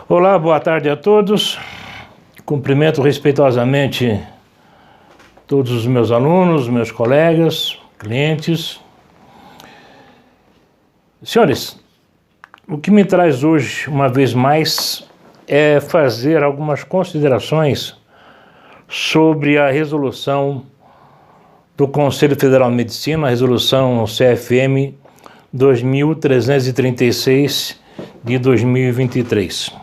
Olá, boa tarde a todos. Cumprimento respeitosamente todos os meus alunos, meus colegas, clientes. Senhores, o que me traz hoje, uma vez mais, é fazer algumas considerações sobre a resolução do Conselho Federal de Medicina, a resolução CFM 2336 de 2023.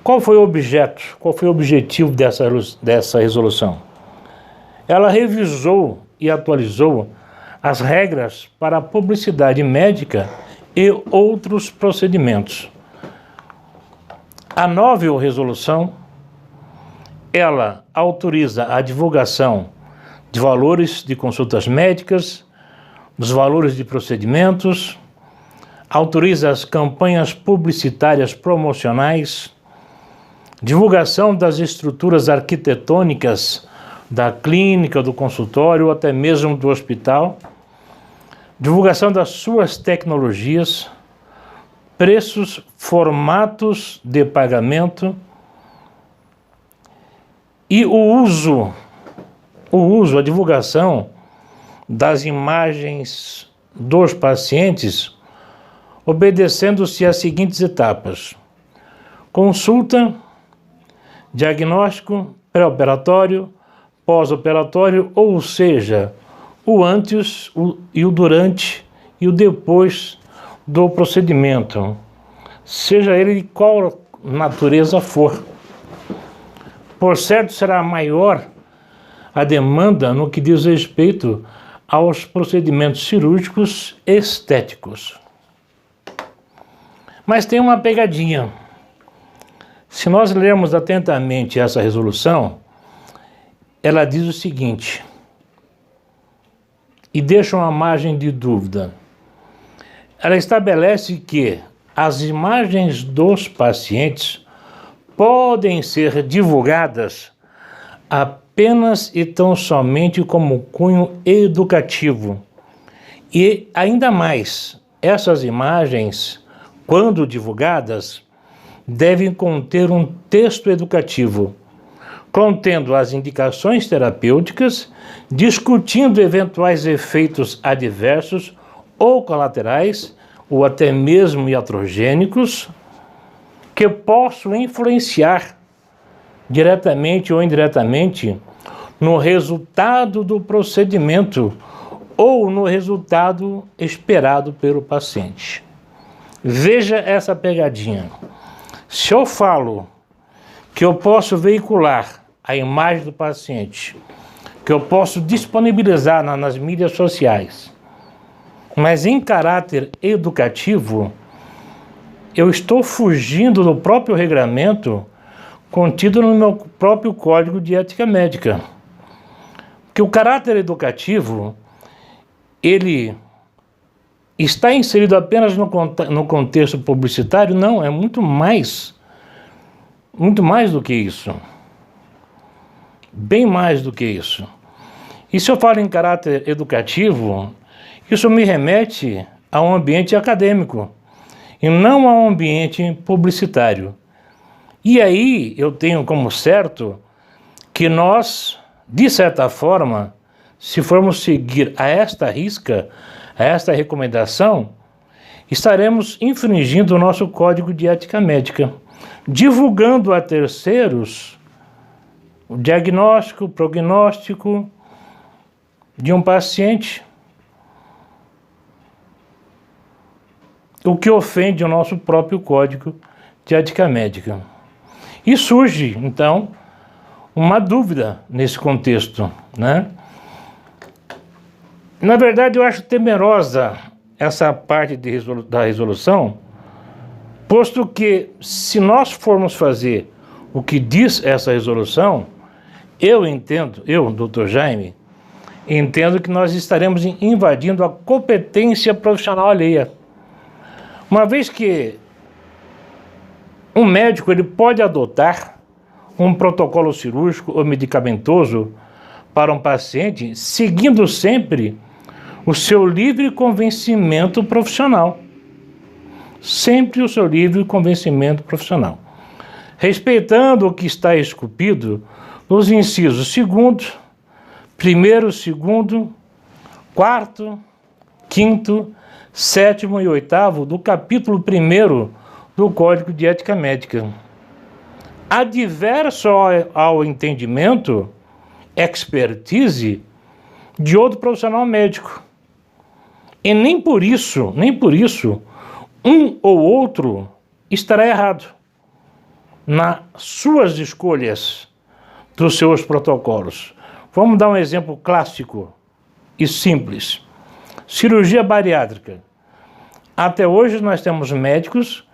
Qual foi o objetivo dessa resolução? Ela revisou e atualizou as regras para a publicidade médica e outros procedimentos. A nova resolução, ela autoriza a divulgação de valores de consultas médicas, dos valores de procedimentos, autoriza as campanhas publicitárias promocionais, divulgação das estruturas arquitetônicas da clínica, do consultório ou até mesmo do hospital, divulgação das suas tecnologias, preços, formatos de pagamento e a divulgação das imagens dos pacientes, obedecendo-se às seguintes etapas: consulta, diagnóstico, pré-operatório, pós-operatório, ou seja, o antes, o durante e o depois do procedimento, seja ele de qual natureza for. Por certo, será maior a demanda no que diz respeito aos procedimentos cirúrgicos estéticos. Mas tem uma pegadinha. Se nós lermos atentamente essa resolução, ela diz o seguinte, e deixa uma margem de dúvida. Ela estabelece que as imagens dos pacientes podem ser divulgadas apenas e tão somente como cunho educativo. E ainda mais, essas imagens, quando divulgadas, devem conter um texto educativo, contendo as indicações terapêuticas, discutindo eventuais efeitos adversos ou colaterais, ou até mesmo iatrogênicos, que possam influenciar diretamente ou indiretamente no resultado do procedimento ou no resultado esperado pelo paciente. Veja essa pegadinha. Se eu falo que eu posso veicular a imagem do paciente, que eu posso disponibilizar nas mídias sociais, mas em caráter educativo, eu estou fugindo do próprio regramento contido no meu próprio Código de Ética Médica. Porque o caráter educativo, ele está inserido apenas no contexto publicitário? Não, é muito mais do que isso. Bem mais do que isso. E se eu falo em caráter educativo, isso me remete a um ambiente acadêmico e não a um ambiente publicitário. E aí eu tenho como certo que nós, de certa forma, se formos seguir a esta risca, a esta recomendação, estaremos infringindo o nosso Código de Ética Médica, divulgando a terceiros o diagnóstico, o prognóstico de um paciente, o que ofende o nosso próprio Código de Ética Médica. E surge, então, uma dúvida nesse contexto, né? Na verdade, eu acho temerosa essa parte da resolução, posto que, se nós formos fazer o que diz essa resolução, eu, Dr. Jaime, entendo que nós estaremos invadindo a competência profissional alheia. Uma vez que um médico ele pode adotar um protocolo cirúrgico ou medicamentoso para um paciente, seguindo sempre o seu livre convencimento profissional. sempre o seu livre convencimento profissional, respeitando o que está esculpido nos incisos 2º, 1º, 2º, 4º, 5º, 7º e 8º do capítulo 1º do Código de Ética Médica. Adverso ao entendimento, expertise de outro profissional médico. E nem por isso, um ou outro estará errado nas suas escolhas dos seus protocolos. Vamos dar um exemplo clássico e simples. Cirurgia bariátrica. Até hoje nós temos médicos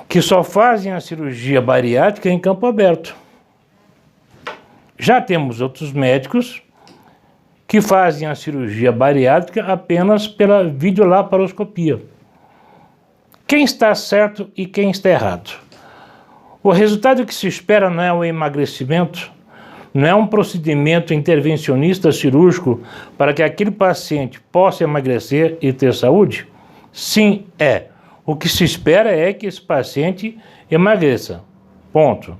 que só fazem a cirurgia bariátrica em campo aberto. Já temos outros médicos que fazem a cirurgia bariátrica apenas pela videolaparoscopia. Quem está certo e quem está errado? O resultado que se espera não é o emagrecimento, não é um procedimento intervencionista cirúrgico para que aquele paciente possa emagrecer e ter saúde? Sim, é. O que se espera é que esse paciente emagreça. Ponto.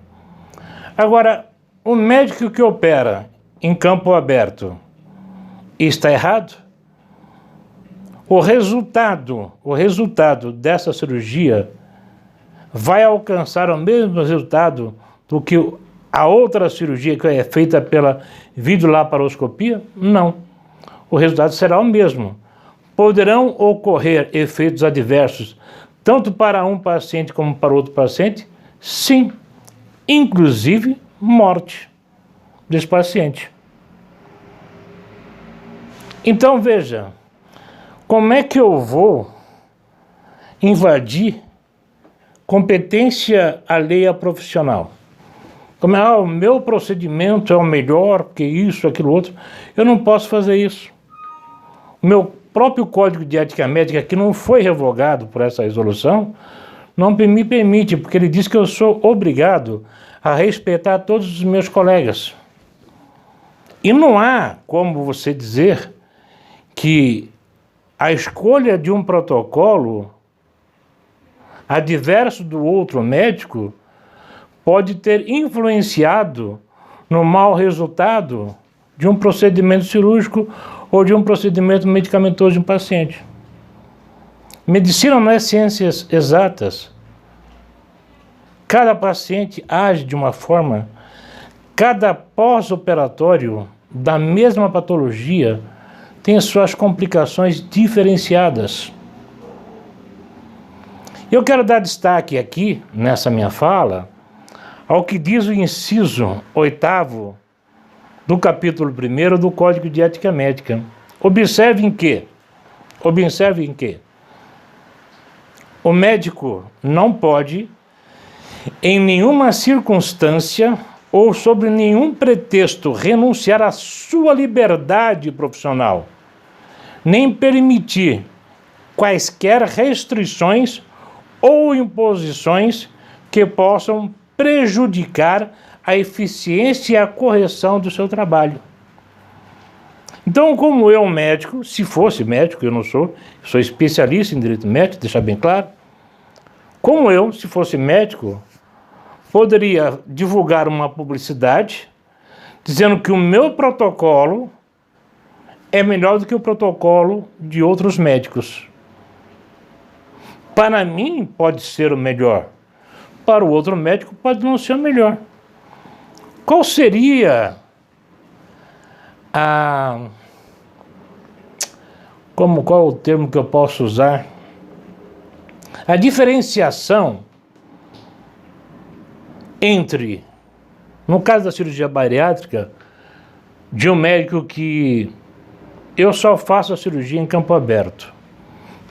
Agora, o médico que opera em campo aberto está errado? O resultado dessa cirurgia vai alcançar o mesmo resultado do que a outra cirurgia que é feita pela videolaparoscopia? Não. O resultado será o mesmo. Poderão ocorrer efeitos adversos tanto para um paciente como para outro paciente? Sim, inclusive morte desse paciente. Então veja, como é que eu vou invadir competência alheia profissional? Como o meu procedimento é o melhor, porque isso, aquilo, outro. Eu não posso fazer isso. O meu próprio Código de Ética Médica, que não foi revogado por essa resolução, não me permite, porque ele diz que eu sou obrigado a respeitar todos os meus colegas. E não há como você dizer que a escolha de um protocolo adverso do outro médico pode ter influenciado no mau resultado de um procedimento cirúrgico ou de um procedimento medicamentoso de um paciente. Medicina não é ciências exatas. Cada paciente age de uma forma, cada pós-operatório da mesma patologia tem suas complicações diferenciadas. Eu quero dar destaque aqui, nessa minha fala, ao que diz o inciso 8º do capítulo 1º do Código de Ética Médica. Observem que o médico não pode, em nenhuma circunstância ou sob nenhum pretexto, renunciar à sua liberdade profissional, nem permitir quaisquer restrições ou imposições que possam prejudicar a eficiência e a correção do seu trabalho. Então, como eu, médico, se fosse médico, eu não sou, sou especialista em direito médico, deixar bem claro, como eu, se fosse médico, poderia divulgar uma publicidade dizendo que o meu protocolo é melhor do que o protocolo de outros médicos. Para mim, pode ser o melhor. Para o outro médico, pode não ser o melhor. Qual seria qual é o termo que eu posso usar? A diferenciação entre, no caso da cirurgia bariátrica, de um médico que eu só faço a cirurgia em campo aberto,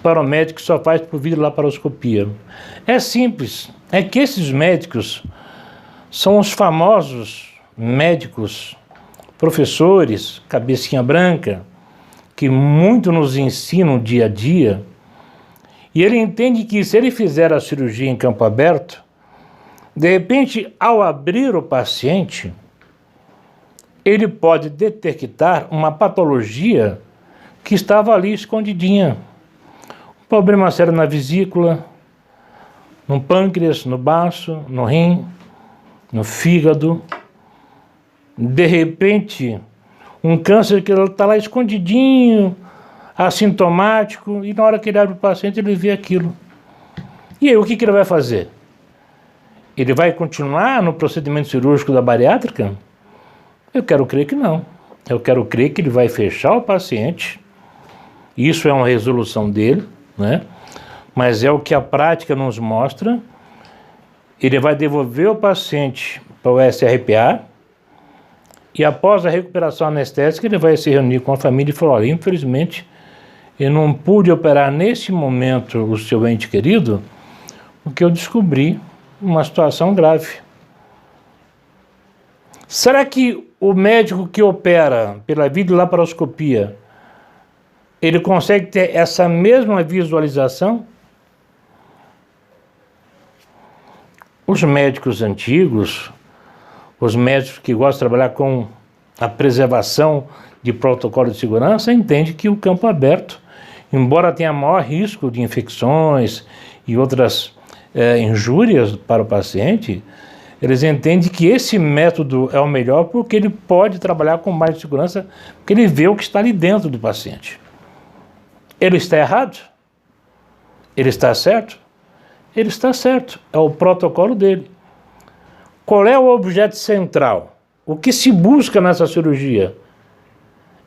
para o médico que só faz por videolaparoscopia. É simples, é que esses médicos são os famosos médicos, professores, cabecinha branca, que muito nos ensinam dia a dia, e ele entende que se ele fizer a cirurgia em campo aberto, de repente, ao abrir o paciente, ele pode detectar uma patologia que estava ali escondidinha. Um problema sério na vesícula, no pâncreas, no baço, no rim, no fígado. De repente, um câncer que está lá escondidinho, assintomático, e na hora que ele abre o paciente, ele vê aquilo. E aí, o que ele vai fazer? Ele vai continuar no procedimento cirúrgico da bariátrica? Eu quero crer que não. Eu quero crer que ele vai fechar o paciente, isso é uma resolução dele, né? Mas é o que a prática nos mostra. Ele vai devolver o paciente para o SRPA e após a recuperação anestésica ele vai se reunir com a família e falar: olha, infelizmente eu não pude operar nesse momento o seu ente querido porque eu descobri uma situação grave. Será que o médico que opera pela videolaparoscopia ele consegue ter essa mesma visualização? Os médicos antigos, os médicos que gostam de trabalhar com a preservação de protocolo de segurança, entendem que o campo aberto, embora tenha maior risco de infecções e outras injúrias para o paciente, eles entendem que esse método é o melhor porque ele pode trabalhar com mais segurança, porque ele vê o que está ali dentro do paciente. Ele está errado? Ele está certo? Ele está certo, é o protocolo dele. Qual é o objeto central? O que se busca nessa cirurgia?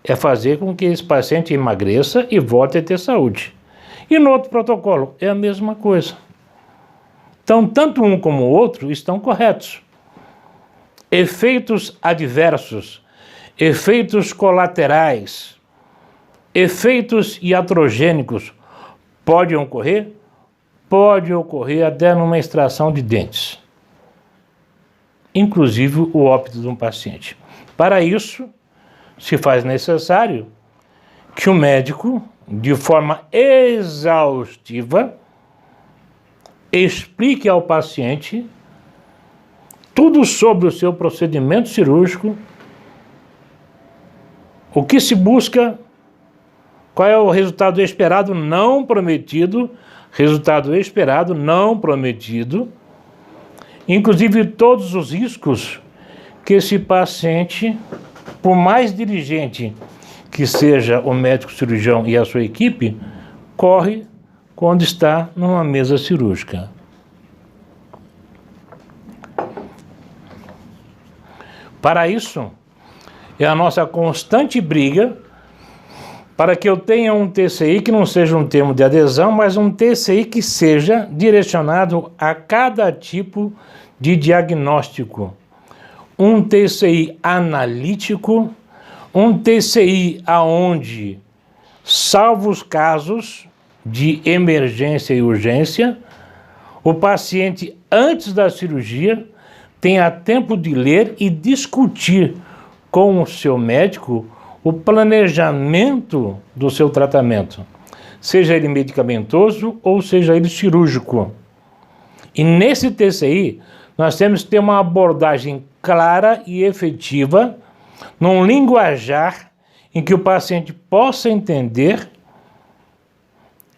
É fazer com que esse paciente emagreça e volte a ter saúde. E no outro protocolo, é a mesma coisa. Então, tanto um como o outro estão corretos. Efeitos adversos, efeitos colaterais, efeitos iatrogênicos podem ocorrer? Pode ocorrer até numa extração de dentes, inclusive o óbito de um paciente. Para isso, se faz necessário que o médico, de forma exaustiva, explique ao paciente tudo sobre o seu procedimento cirúrgico, o que se busca, qual é o resultado esperado não prometido, inclusive todos os riscos que esse paciente, por mais diligente que seja o médico cirurgião e a sua equipe, corre quando está numa mesa cirúrgica. Para isso, é a nossa constante briga para que eu tenha um TCI que não seja um termo de adesão, mas um TCI que seja direcionado a cada tipo de diagnóstico. Um TCI analítico, um TCI aonde, salvo os casos de emergência e urgência, o paciente, antes da cirurgia, tenha tempo de ler e discutir com o seu médico o planejamento do seu tratamento, seja ele medicamentoso ou seja ele cirúrgico. E nesse TCI, nós temos que ter uma abordagem clara e efetiva, num linguajar em que o paciente possa entender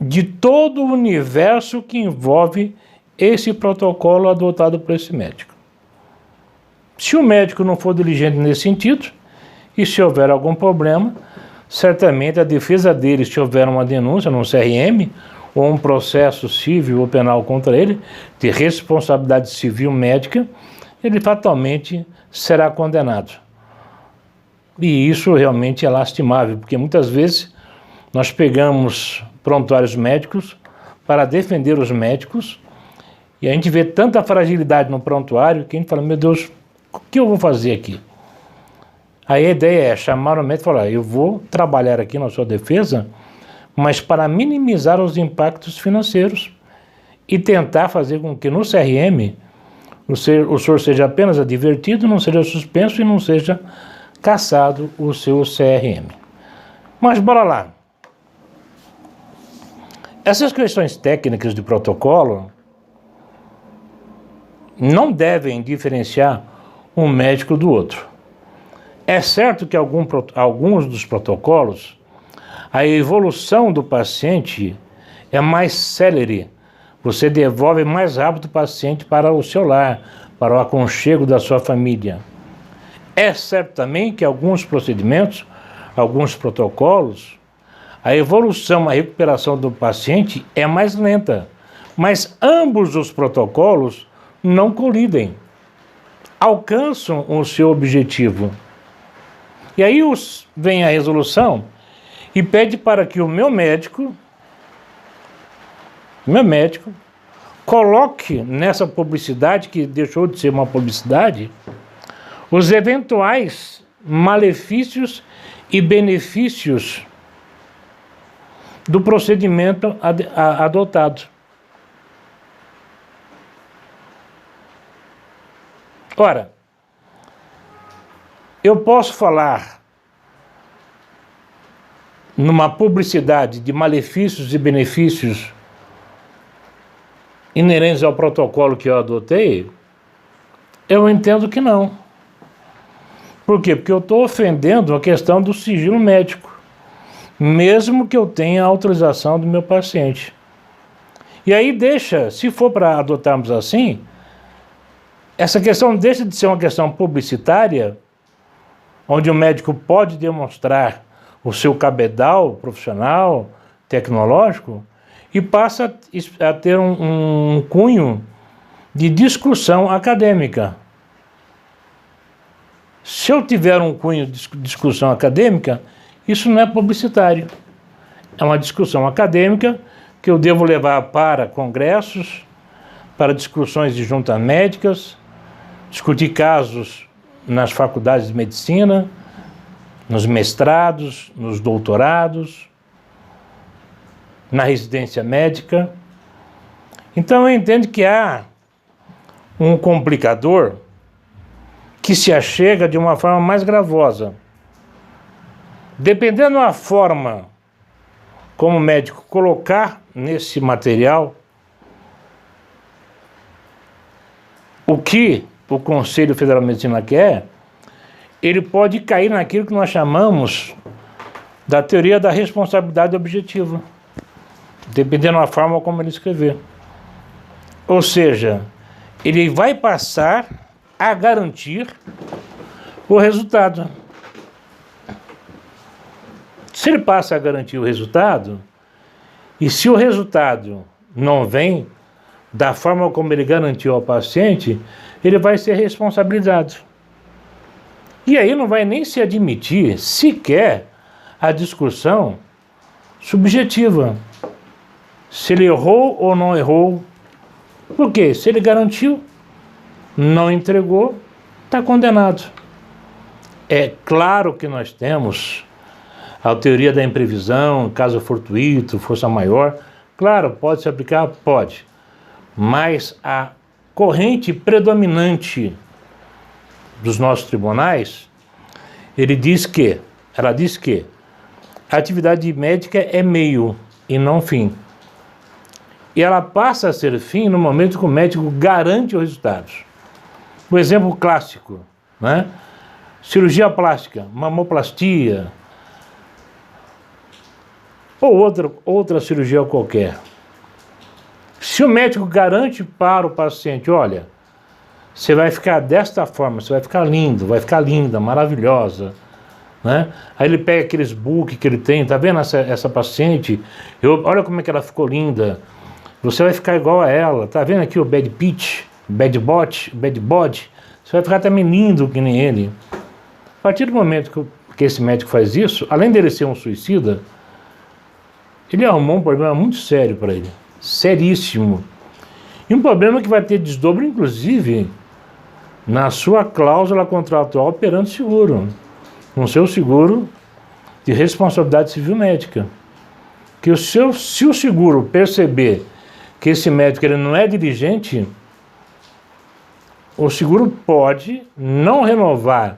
de todo o universo que envolve esse protocolo adotado por esse médico. Se o médico não for diligente nesse sentido, e se houver algum problema, certamente a defesa dele, se houver uma denúncia num CRM, ou um processo civil ou penal contra ele, de responsabilidade civil médica, ele fatalmente será condenado. E isso realmente é lastimável, porque muitas vezes nós pegamos prontuários médicos para defender os médicos, e a gente vê tanta fragilidade no prontuário que a gente fala: meu Deus, o que eu vou fazer aqui? Aí a ideia é chamar o médico e falar: eu vou trabalhar aqui na sua defesa, mas para minimizar os impactos financeiros e tentar fazer com que no CRM o senhor seja apenas advertido, não seja suspenso e não seja cassado o seu CRM. Mas bora lá. Essas questões técnicas de protocolo não devem diferenciar um médico do outro. É certo que alguns dos protocolos, a evolução do paciente é mais célere, você devolve mais rápido o paciente para o seu lar, para o aconchego da sua família. É certo também que alguns procedimentos, alguns protocolos, a evolução, a recuperação do paciente é mais lenta, mas ambos os protocolos não colidem, alcançam o seu objetivo. E aí vem a resolução e pede para que o meu médico coloque nessa publicidade, que deixou de ser uma publicidade, os eventuais malefícios e benefícios do procedimento adotado. Ora, eu posso falar numa publicidade de malefícios e benefícios inerentes ao protocolo que eu adotei? Eu entendo que não. Por quê? Porque eu estou ofendendo a questão do sigilo médico, mesmo que eu tenha a autorização do meu paciente. E aí se for para adotarmos assim, essa questão deixa de ser uma questão publicitária, onde o médico pode demonstrar o seu cabedal profissional, tecnológico, e passa a ter um cunho de discussão acadêmica. Se eu tiver um cunho de discussão acadêmica, isso não é publicitário. É uma discussão acadêmica que eu devo levar para congressos, para discussões de juntas médicas, discutir casos nas faculdades de medicina, nos mestrados, nos doutorados, na residência médica. Então eu entendo que há um complicador que se achega de uma forma mais gravosa. Dependendo da forma como o médico colocar nesse material o que o Conselho Federal de Medicina quer, ele pode cair naquilo que nós chamamos da teoria da responsabilidade objetiva, dependendo da forma como ele escrever. Ou seja, ele vai passar a garantir o resultado. Se ele passa a garantir o resultado, e se o resultado não vem da forma como ele garantiu ao paciente, ele vai ser responsabilizado. E aí não vai nem se admitir sequer a discussão subjetiva. Se ele errou ou não errou. Por quê? Se ele garantiu, não entregou, está condenado. É claro que nós temos a teoria da imprevisão, caso fortuito, força maior. Claro, pode se aplicar? Pode. Mas a corrente predominante dos nossos tribunais, ela diz que a atividade médica é meio e não fim. E ela passa a ser fim no momento que o médico garante os resultados. O exemplo clássico, né? Cirurgia plástica, mamoplastia, ou outra cirurgia qualquer. Se o médico garante para o paciente, olha, você vai ficar desta forma, você vai ficar lindo, vai ficar linda, maravilhosa, né? Aí ele pega aqueles book que ele tem, tá vendo essa paciente? Olha como é que ela ficou linda, você vai ficar igual a ela, tá vendo aqui o bad pitch, bad body, você vai ficar também lindo que nem ele. A partir do momento que esse médico faz isso, além dele ser um suicida, ele arrumou um problema muito sério para ele, seríssimo. E um problema que vai ter desdobro, inclusive, na sua cláusula contratual perante o seguro, no seu seguro de responsabilidade civil médica. Que se o seguro perceber que esse médico ele não é diligente, o seguro pode não renovar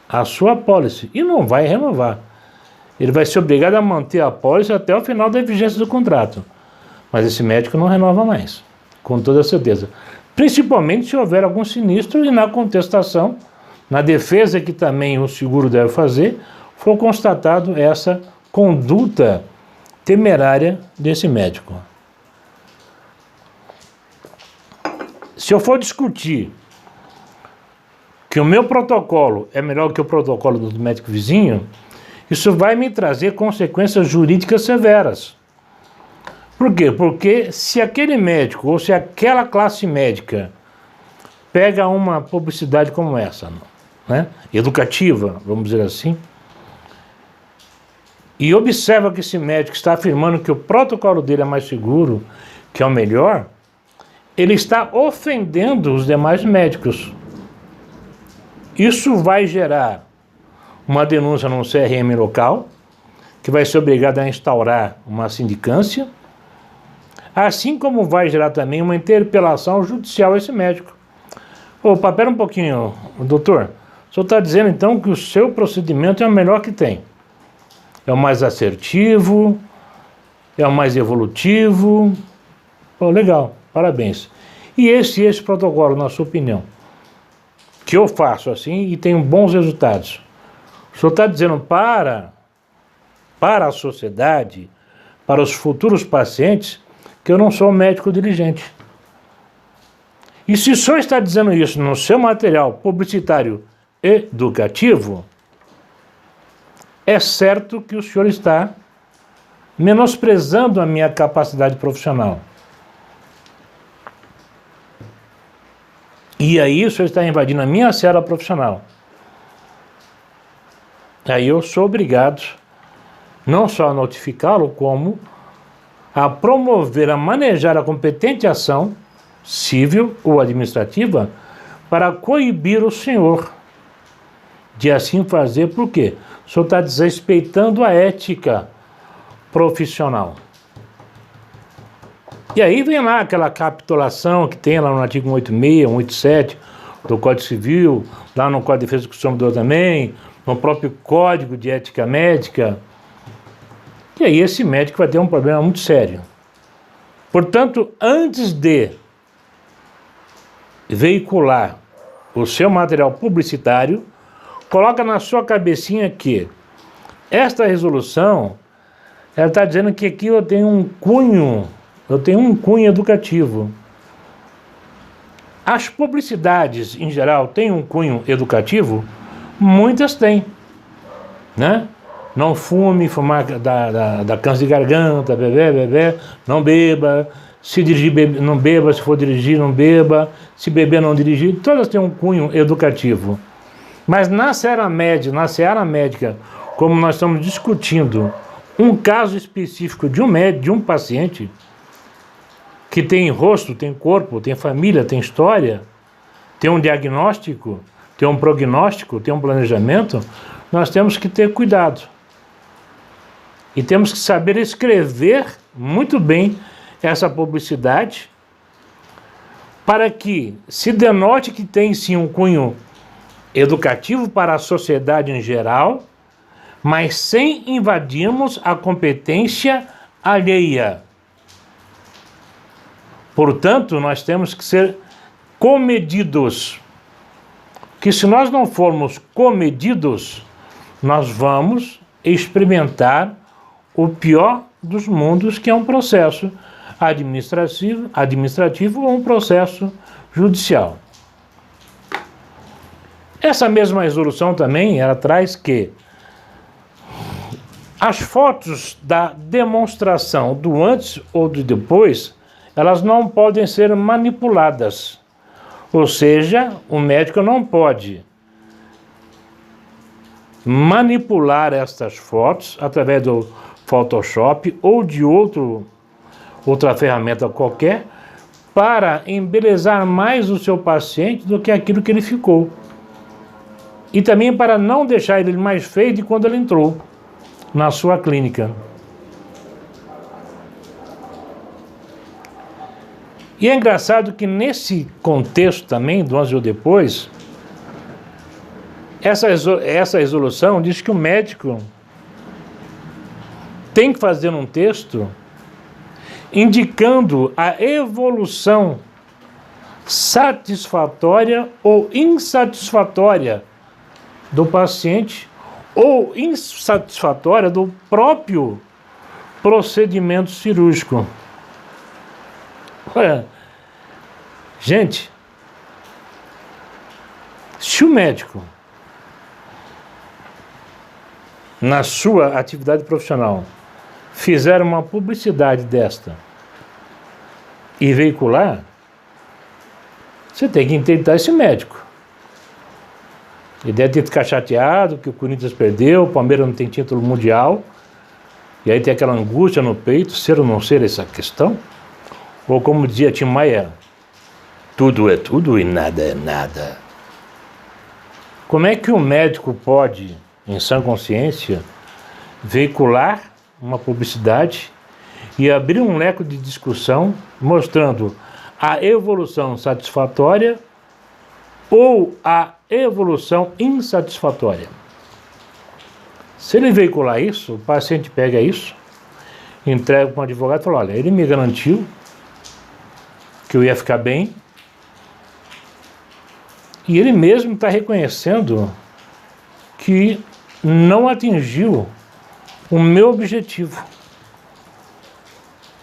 a sua apólice, e não vai renovar. Ele vai ser obrigado a manter a apólice até o final da vigência do contrato. Mas esse médico não renova mais, com toda certeza. Principalmente se houver algum sinistro e na contestação, na defesa que também o seguro deve fazer, for constatado essa conduta temerária desse médico. Se eu for discutir que o meu protocolo é melhor que o protocolo do médico vizinho, isso vai me trazer consequências jurídicas severas. Por quê? Porque se aquele médico ou se aquela classe médica pega uma publicidade como essa, né, educativa, vamos dizer assim, e observa que esse médico está afirmando que o protocolo dele é mais seguro, que é o melhor, ele está ofendendo os demais médicos. Isso vai gerar uma denúncia num CRM local, que vai ser obrigado a instaurar uma sindicância, assim como vai gerar também uma interpelação judicial a esse médico. Opa, pera um pouquinho, doutor. O senhor está dizendo então que o seu procedimento é o melhor que tem. É o mais assertivo, é o mais evolutivo. Pô, legal, parabéns. E esse protocolo, na sua opinião, que eu faço assim e tenho bons resultados. O senhor está dizendo para a sociedade, para os futuros pacientes, que eu não sou médico diligente. E se o senhor está dizendo isso no seu material publicitário educativo, é certo que o senhor está menosprezando a minha capacidade profissional. E aí o senhor está invadindo a minha seara profissional. Aí eu sou obrigado não só a notificá-lo, como a promover, a manejar a competente ação civil ou administrativa para coibir o senhor de assim fazer. Por quê? O senhor está desrespeitando a ética profissional. E aí vem lá aquela capitulação que tem lá no artigo 186, 187 do Código Civil, lá no Código de Defesa do Consumidor também, no próprio Código de Ética Médica. E aí esse médico vai ter um problema muito sério. Portanto, antes de veicular o seu material publicitário, coloca na sua cabecinha que esta resolução, ela está dizendo que aqui eu tenho um cunho educativo. As publicidades, em geral, têm um cunho educativo? Muitas têm, né? Não fume, fumar dá câncer de garganta, bebê, não beba, se dirigir, não beba, se for dirigir, não beba, se beber, não dirigir, todas têm um cunho educativo. Mas na seara médica, como nós estamos discutindo um caso específico de um paciente que tem rosto, tem corpo, tem família, tem história, tem um diagnóstico, tem um prognóstico, tem um planejamento, nós temos que ter cuidado. E temos que saber escrever muito bem essa publicidade para que se denote que tem sim um cunho educativo para a sociedade em geral, mas sem invadirmos a competência alheia. Portanto, nós temos que ser comedidos. Que se nós não formos comedidos, nós vamos experimentar o pior dos mundos, que é um processo administrativo ou um processo judicial. Essa mesma resolução também, ela traz que as fotos da demonstração do antes ou do depois, elas não podem ser manipuladas. Ou seja, o médico não pode manipular estas fotos através do Photoshop ou de outra ferramenta qualquer para embelezar mais o seu paciente do que aquilo que ele ficou. E também para não deixar ele mais feio de quando ele entrou na sua clínica. E é engraçado que nesse contexto também, do antes ou depois, essa resolução diz que o médico tem que fazer um texto indicando a evolução satisfatória ou insatisfatória do paciente ou insatisfatória do próprio procedimento cirúrgico. Olha, gente, Se o médico, na sua atividade profissional, fizer uma publicidade desta e veicular, você tem que interditar esse médico. Ele deve ter ficado chateado que o Corinthians perdeu, o Palmeiras não tem título mundial, e aí tem aquela angústia no peito, ser ou não ser essa questão. Ou como dizia Tim Maia, tudo é tudo e nada é nada. Como é que o médico pode, em sã consciência, veicular uma publicidade e abrir um leque de discussão mostrando a evolução satisfatória ou a evolução insatisfatória? Se ele veicular isso, o paciente pega isso, entrega para um advogado e fala, olha, ele me garantiu que eu ia ficar bem, e ele mesmo está reconhecendo que não atingiu o meu objetivo,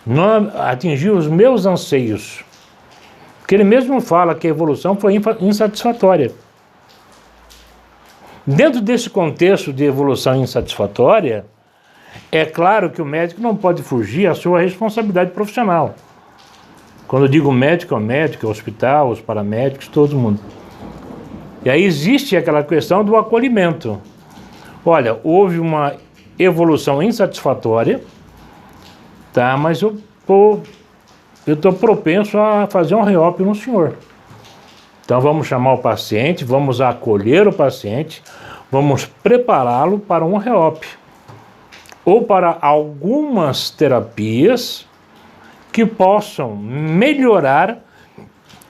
não atingiu os meus anseios, porque ele mesmo fala que a evolução foi insatisfatória. Dentro desse contexto de evolução insatisfatória, é claro que o médico não pode fugir à sua responsabilidade profissional. Quando eu digo médico, é o médico, é o hospital, os paramédicos, todo mundo. E aí existe aquela questão do acolhimento. Olha, houve uma evolução insatisfatória, tá, mas eu estou propenso a fazer um reop no senhor. Então vamos chamar o paciente, vamos acolher o paciente, vamos prepará-lo para um reop. Ou para algumas terapias que possam melhorar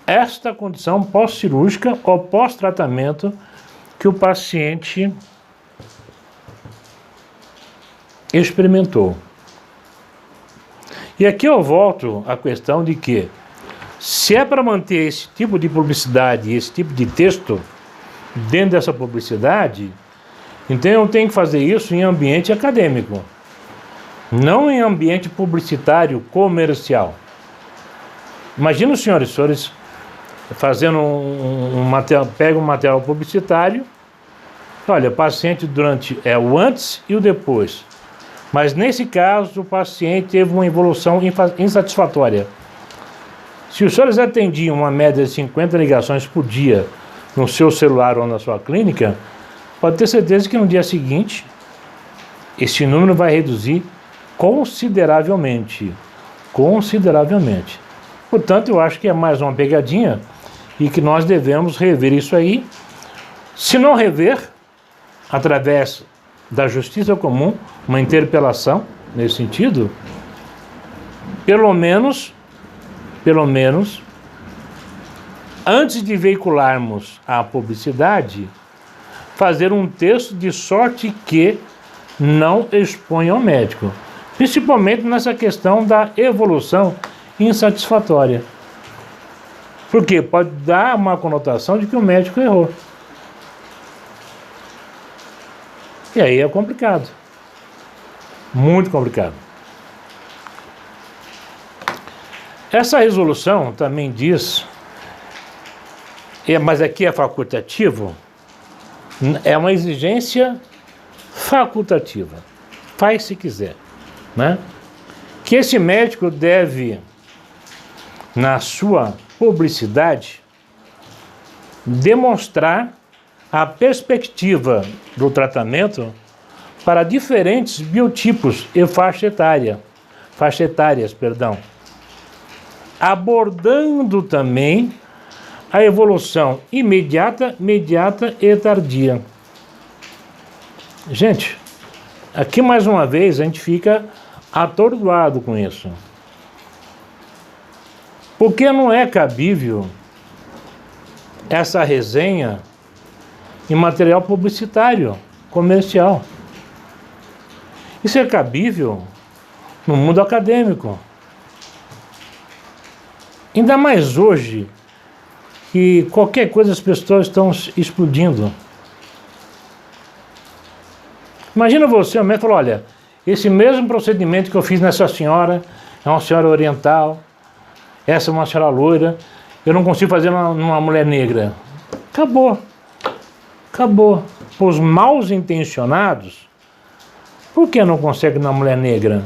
esta condição pós-cirúrgica ou pós-tratamento que o paciente experimentou. E aqui eu volto à questão de que, se é para manter esse tipo de publicidade, esse tipo de texto dentro dessa publicidade, então eu tenho que fazer isso em ambiente acadêmico, não em ambiente publicitário comercial. Imagina os senhores fazendo pega um material publicitário, olha, o paciente durante o antes e o depois, mas nesse caso o paciente teve uma evolução insatisfatória. Se os senhores atendiam uma média de 50 ligações por dia no seu celular ou na sua clínica, pode ter certeza que no dia seguinte esse número vai reduzir consideravelmente. Consideravelmente. Portanto, eu acho que é mais uma pegadinha e que nós devemos rever isso aí. Se não rever, através da justiça comum, uma interpelação nesse sentido, pelo menos, antes de veicularmos a publicidade, fazer um texto de sorte que não exponha ao médico, principalmente nessa questão da evolução insatisfatória. Porque pode dar uma conotação de que o médico errou. E aí é complicado. Muito complicado. Essa resolução também diz, mas aqui é facultativo, é uma exigência facultativa. Faz se quiser, né? Que esse médico deve, na sua publicidade, demonstrar a perspectiva do tratamento para diferentes biotipos e faixa etárias, abordando também a evolução imediata, mediata e tardia. Gente, aqui mais uma vez a gente fica atordoado com isso. Porque não é cabível essa resenha em material publicitário, comercial. Isso é cabível no mundo acadêmico. Ainda mais hoje, que qualquer coisa as pessoas estão explodindo. Imagina você, o médico, falou, olha, esse mesmo procedimento que eu fiz nessa senhora, é uma senhora oriental, essa é uma senhora loira, eu não consigo fazer numa mulher negra. Acabou. Acabou. Os maus intencionados, por que não consegue na mulher negra?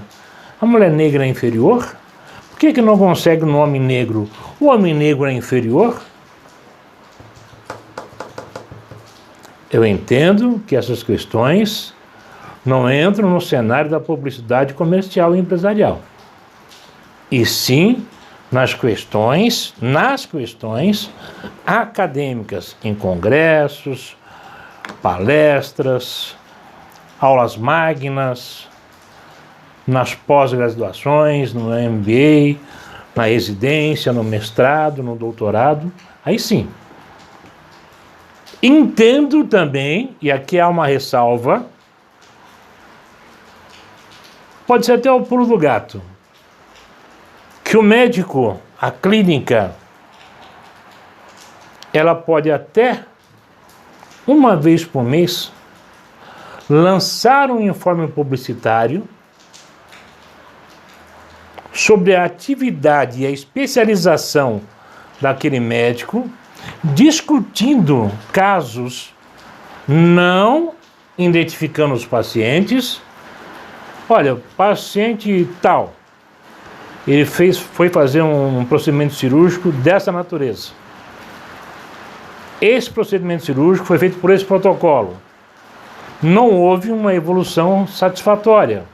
A mulher negra é inferior? Por que não consegue no homem negro? O homem negro é inferior? Eu entendo que essas questões não entram no cenário da publicidade comercial e empresarial. E sim nas questões acadêmicas, em congressos, palestras, aulas magnas, nas pós-graduações, no MBA, na residência, no mestrado, no doutorado, aí sim. Entendo também, e aqui há uma ressalva, pode ser até o pulo do gato, que o médico, a clínica, ela pode até, uma vez por mês, lançar um informe publicitário sobre a atividade e a especialização daquele médico, discutindo casos, não identificando os pacientes. Olha, paciente tal, ele foi fazer um procedimento cirúrgico dessa natureza. Esse procedimento cirúrgico foi feito por esse protocolo. Não houve uma evolução satisfatória.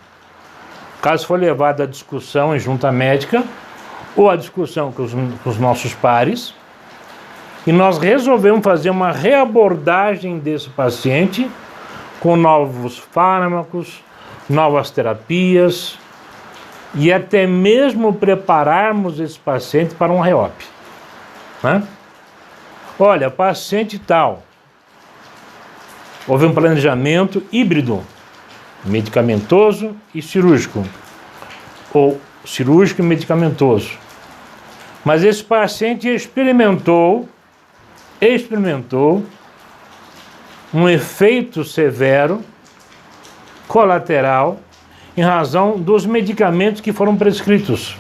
O caso foi levado à discussão em junta médica ou à discussão com os nossos pares, e nós resolvemos fazer uma reabordagem desse paciente com novos fármacos, novas terapias e até mesmo prepararmos esse paciente para um reop. Né? Olha, paciente tal, houve um planejamento híbrido, medicamentoso e cirúrgico, ou cirúrgico e medicamentoso. Mas esse paciente experimentou um efeito severo, colateral, em razão dos medicamentos que foram prescritos.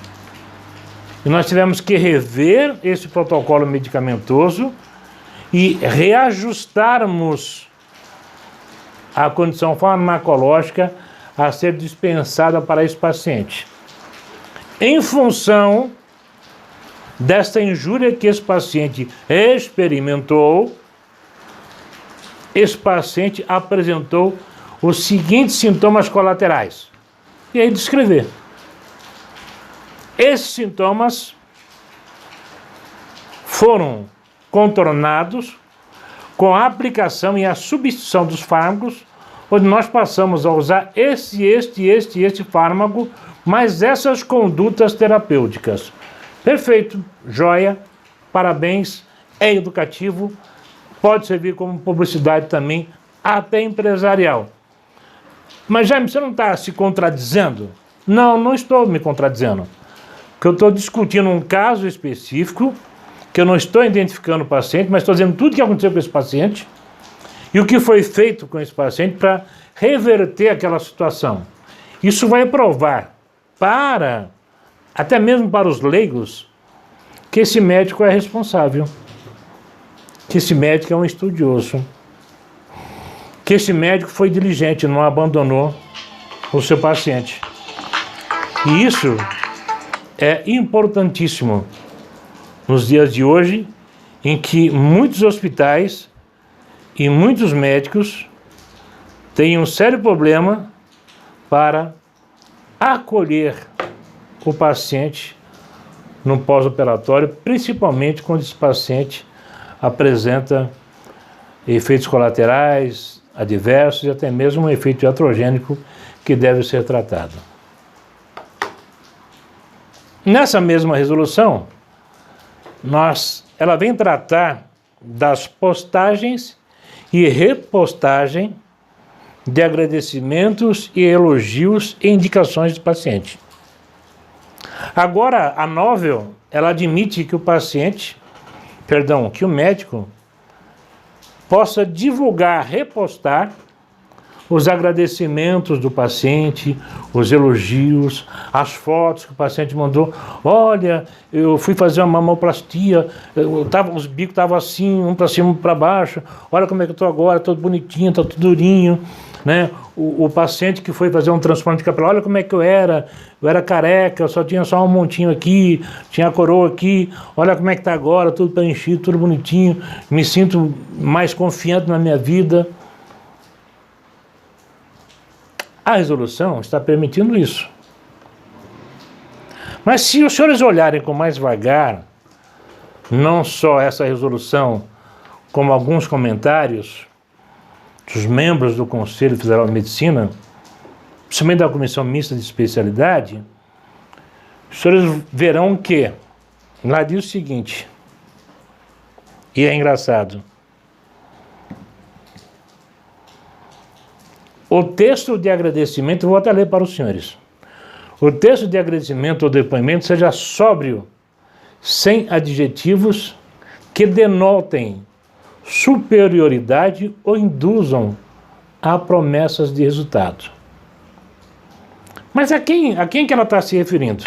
E nós tivemos que rever esse protocolo medicamentoso e reajustarmos a condição farmacológica a ser dispensada para esse paciente. Em função desta injúria que esse paciente experimentou, esse paciente apresentou os seguintes sintomas colaterais. E aí descrever. Esses sintomas foram contornados com a aplicação e a substituição dos fármacos, onde nós passamos a usar este fármaco, mais essas condutas terapêuticas. Perfeito, joia, parabéns, é educativo, pode servir como publicidade também, até empresarial. Mas, Jaime, você não está se contradizendo? Não, não estou me contradizendo. Porque eu estou discutindo um caso específico, que eu não estou identificando o paciente, mas estou dizendo tudo o que aconteceu com esse paciente e o que foi feito com esse paciente para reverter aquela situação. Isso vai provar até mesmo para os leigos, que esse médico é responsável, que esse médico é um estudioso, que esse médico foi diligente, não abandonou o seu paciente. E isso é importantíssimo nos dias de hoje, em que muitos hospitais e muitos médicos têm um sério problema para acolher o paciente no pós-operatório, principalmente quando esse paciente apresenta efeitos colaterais, adversos e até mesmo um efeito iatrogênico que deve ser tratado. Nessa mesma resolução, ela vem tratar das postagens e repostagem de agradecimentos e elogios e indicações do paciente. Agora, a Novel, ela admite que que o médico possa divulgar, repostar os agradecimentos do paciente, os elogios, as fotos que o paciente mandou. Olha, eu fui fazer uma mamoplastia, os bicos estavam assim, um para cima, um para baixo. Olha como é que eu estou agora, todo bonitinho, está tudo durinho. Né? O paciente que foi fazer um transplante de capilar, olha como é que eu era careca, eu só tinha só um montinho aqui, tinha a coroa aqui, olha como é que está agora, tudo preenchido, tudo bonitinho, me sinto mais confiante na minha vida. A resolução está permitindo isso. Mas se os senhores olharem com mais vagar, não só essa resolução, como alguns comentários dos membros do Conselho Federal de Medicina, principalmente da Comissão Mista de Especialidade, os senhores verão que lá diz o seguinte, e é engraçado, o texto de agradecimento, vou até ler para os senhores, o texto de agradecimento ou depoimento seja sóbrio, sem adjetivos que denotem superioridade ou induzam a promessas de resultado. Mas a quem que ela está se referindo?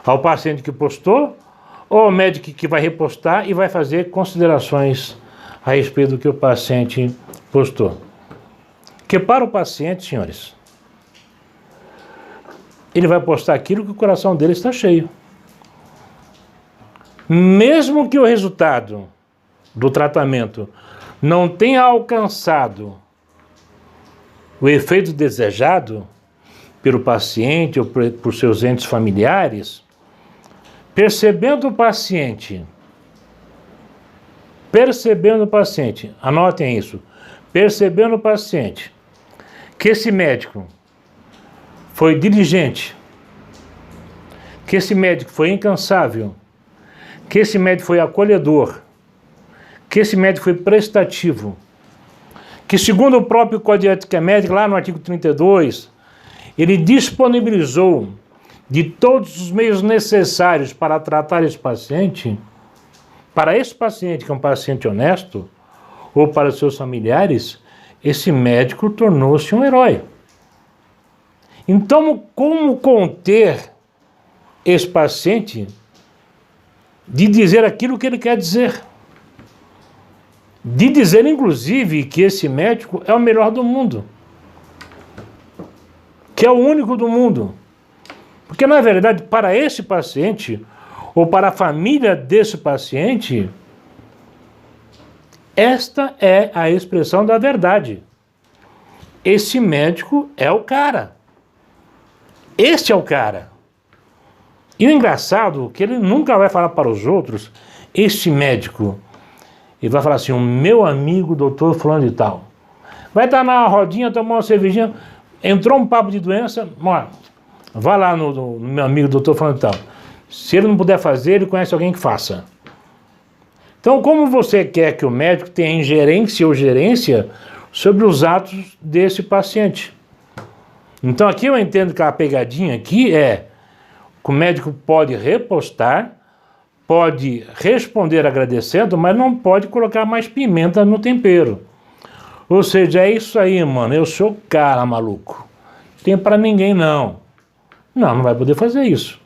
Ao paciente que postou ou ao médico que vai repostar e vai fazer considerações a respeito do que o paciente postou? Porque para o paciente, senhores, ele vai postar aquilo que o coração dele está cheio. Mesmo que o resultado do tratamento não tenha alcançado o efeito desejado pelo paciente ou por seus entes familiares, percebendo o paciente, anotem isso, percebendo o paciente, que esse médico foi diligente, que esse médico foi incansável, que esse médico foi acolhedor, que esse médico foi prestativo, que segundo o próprio Código de Ética Médica, lá no artigo 32, ele disponibilizou de todos os meios necessários para tratar esse paciente, para esse paciente que é um paciente honesto, ou para seus familiares, esse médico tornou-se um herói. Então, como conter esse paciente de dizer aquilo que ele quer dizer? De dizer, inclusive, que esse médico é o melhor do mundo, que é o único do mundo. Porque, na verdade, para esse paciente, ou para a família desse paciente, esta é a expressão da verdade. Esse médico é o cara. Este é o cara. E o engraçado é que ele nunca vai falar para os outros, este médico, e vai falar assim, o meu amigo doutor fulano de tal. Vai estar na rodinha, tomar uma cervejinha, entrou um papo de doença, vai lá no meu amigo doutor fulano de tal. Se ele não puder fazer, ele conhece alguém que faça. Então, como você quer que o médico tenha ingerência ou gerência sobre os atos desse paciente? Então, aqui eu entendo que a pegadinha aqui é que o médico pode repostar, pode responder agradecendo, mas não pode colocar mais pimenta no tempero. Ou seja, é isso aí, mano, eu sou cara, maluco. Não tem pra ninguém, não. Não vai poder fazer isso.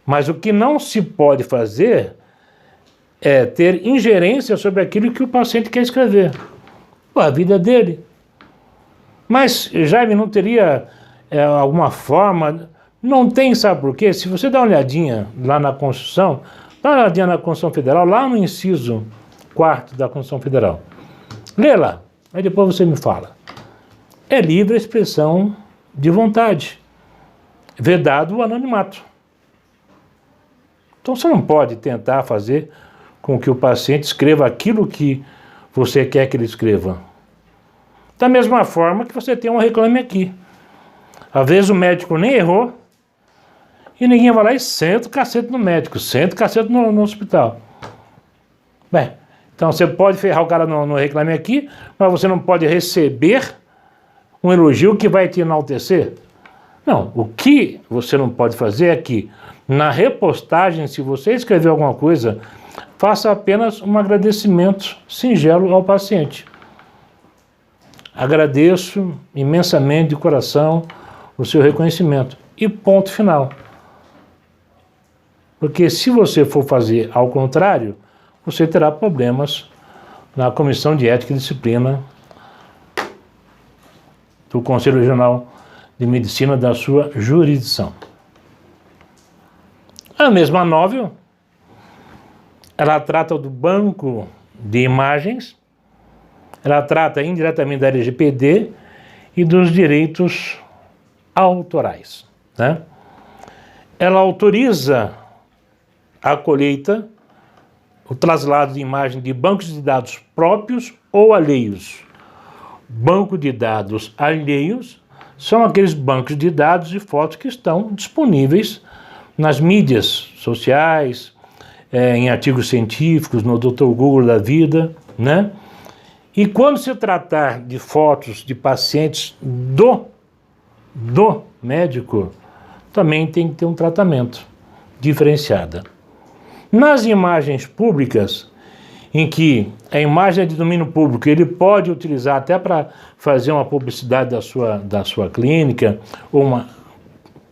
Mas o que não se pode fazer é ter ingerência sobre aquilo que o paciente quer escrever. A vida dele. Mas, Jaime, não teria alguma forma... Não tem, sabe por quê? Se você dá uma olhadinha lá na Constituição, dá uma olhadinha na Constituição Federal, lá no inciso 4º da Constituição Federal. Lê lá, aí depois você me fala. É livre a expressão de vontade, vedado o anonimato. Então você não pode tentar fazer com que o paciente escreva aquilo que você quer que ele escreva. Da mesma forma que você tem um reclame aqui. Às vezes o médico nem errou, e ninguém vai lá e senta o cacete no médico, senta o cacete no hospital. Bem, então você pode ferrar o cara no reclame aqui, mas você não pode receber um elogio que vai te enaltecer. Não, o que você não pode fazer é que, na repostagem, se você escrever alguma coisa, faça apenas um agradecimento singelo ao paciente. Agradeço imensamente de coração o seu reconhecimento. E ponto final. Porque se você for fazer ao contrário, você terá problemas na Comissão de Ética e Disciplina do Conselho Regional de Medicina da sua jurisdição. A mesma novel, ela trata do banco de imagens, ela trata indiretamente da LGPD e dos direitos autorais, né? Ela autoriza a colheita, o traslado de imagem de bancos de dados próprios ou alheios. Banco de dados alheios são aqueles bancos de dados e fotos que estão disponíveis nas mídias sociais, em artigos científicos, no Dr. Google da vida, né? E quando se tratar de fotos de pacientes do médico, também tem que ter um tratamento diferenciado. Nas imagens públicas, em que a imagem é de domínio público, ele pode utilizar até para fazer uma publicidade da sua clínica, ou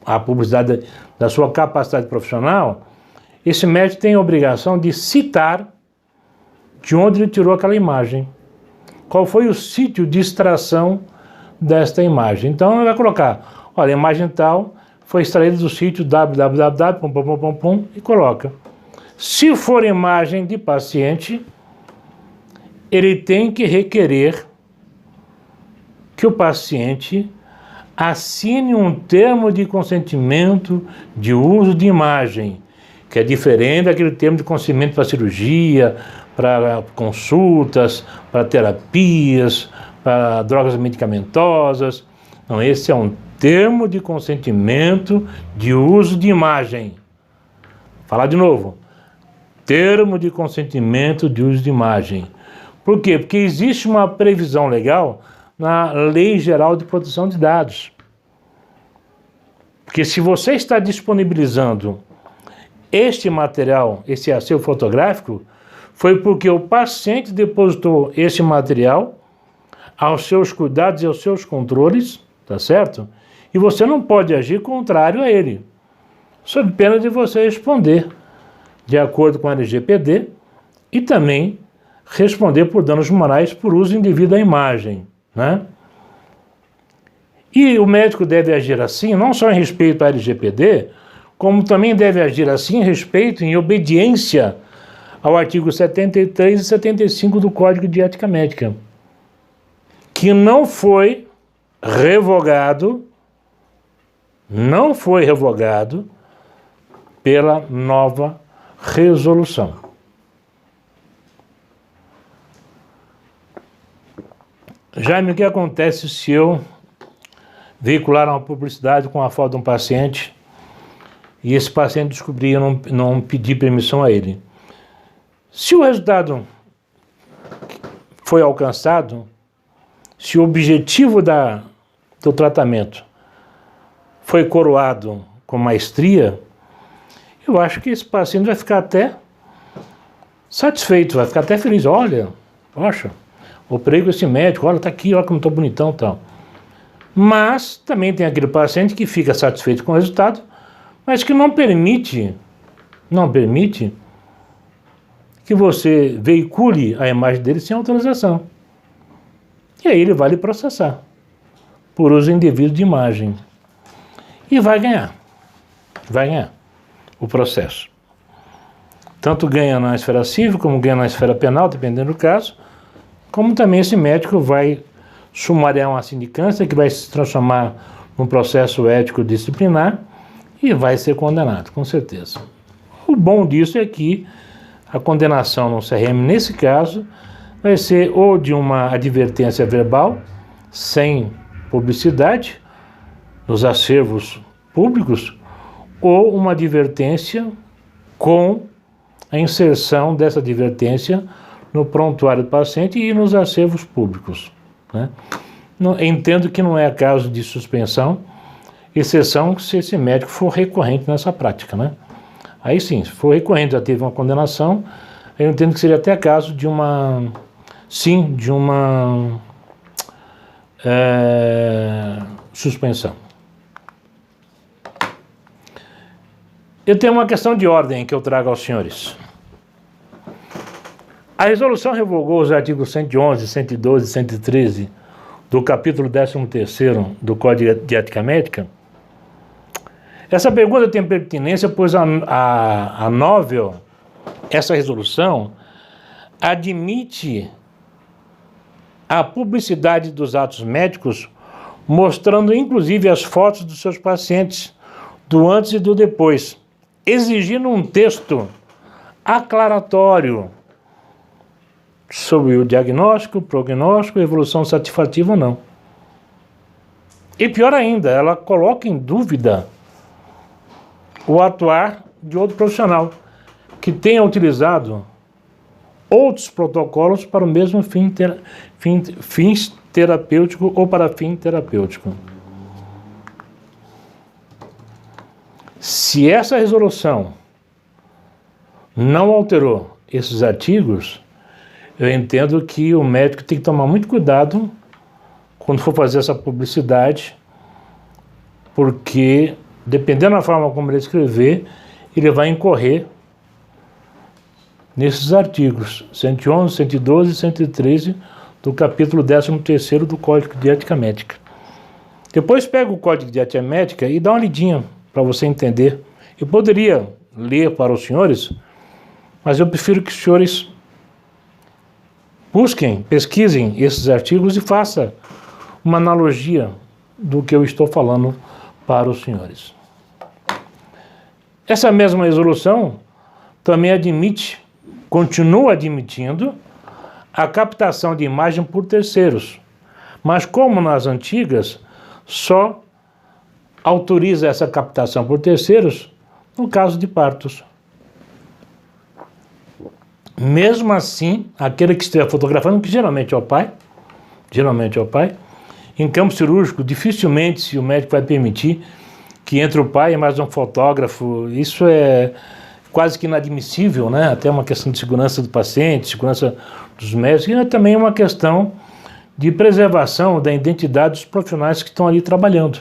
a publicidade da sua capacidade profissional, esse médico tem a obrigação de citar de onde ele tirou aquela imagem. Qual foi o sítio de extração desta imagem. Então ele vai colocar, olha, a imagem tal foi extraída do sítio www, e coloca. Se for imagem de paciente, ele tem que requerer que o paciente assine um termo de consentimento de uso de imagem, que é diferente daquele termo de consentimento para cirurgia, para consultas, para terapias, para drogas medicamentosas. Não, esse é um termo de consentimento de uso de imagem. Vou falar de novo. Termo de consentimento de uso de imagem. Por quê? Porque existe uma previsão legal na Lei Geral de Proteção de Dados. Porque se você está disponibilizando este material, esse acervo fotográfico, foi porque o paciente depositou esse material aos seus cuidados e aos seus controles, tá certo? E você não pode agir contrário a ele, sob pena de você responder de acordo com a LGPD e também responder por danos morais por uso indevido da imagem, né? E o médico deve agir assim, não só em respeito à LGPD, como também deve agir assim em respeito, em obediência ao artigo 73 e 75 do Código de Ética Médica, que não foi revogado pela nova resolução. Jaime, o que acontece se eu veicular uma publicidade com a foto de um paciente e esse paciente descobrir e eu não pedir permissão a ele? Se o resultado foi alcançado, se o objetivo do tratamento foi coroado com maestria, eu acho que esse paciente vai ficar até satisfeito, vai ficar até feliz. Olha, poxa, operei com esse médico, olha, tá aqui, olha como estou bonitão e tal. Mas também tem aquele paciente que fica satisfeito com o resultado, mas que não permite que você veicule a imagem dele sem autorização. E aí ele vai lhe processar por uso indevido de imagem. E vai ganhar o processo. Tanto ganha na esfera civil, como ganha na esfera penal, dependendo do caso, como também esse médico vai sumariar uma sindicância que vai se transformar num processo ético disciplinar e vai ser condenado, com certeza. O bom disso é que a condenação no CRM, nesse caso, vai ser ou de uma advertência verbal, sem publicidade, nos acervos públicos, ou uma advertência com a inserção dessa advertência no prontuário do paciente e nos acervos públicos, né? Entendo que não é caso de suspensão, exceção se esse médico for recorrente nessa prática, né? Aí sim, se for recorrente, já teve uma condenação, eu entendo que seria até caso de uma suspensão. Eu tenho uma questão de ordem que eu trago aos senhores. A resolução revogou os artigos 111, 112 e 113 do capítulo 13º do Código de Ética Médica? Essa pergunta tem pertinência, pois a novel, essa resolução, admite a publicidade dos atos médicos, mostrando inclusive as fotos dos seus pacientes, do antes e do depois, exigindo um texto aclaratório sobre o diagnóstico, prognóstico, evolução satisfativa ou não. E pior ainda, ela coloca em dúvida o atuar de outro profissional que tenha utilizado outros protocolos para o mesmo fins terapêutico ou para fim terapêutico. Se essa resolução não alterou esses artigos, eu entendo que o médico tem que tomar muito cuidado quando for fazer essa publicidade, porque, dependendo da forma como ele escrever, ele vai incorrer nesses artigos 111, 112 e 113 do capítulo 13º do Código de Ética Médica. Depois pega o Código de Ética Médica e dá uma lidinha para você entender. Eu poderia ler para os senhores, mas eu prefiro que os senhores busquem, pesquisem esses artigos e façam uma analogia do que eu estou falando para os senhores. Essa mesma resolução também continua admitindo a captação de imagem por terceiros, mas como nas antigas, só autoriza essa captação por terceiros no caso de partos. Mesmo assim, aquele que estiver fotografando, que geralmente é o pai, em campo cirúrgico, dificilmente se o médico vai permitir que entre o pai e mais um fotógrafo. Isso é quase que inadmissível, né? Até uma questão de segurança do paciente, segurança dos médicos, e também uma questão de preservação da identidade dos profissionais que estão ali trabalhando,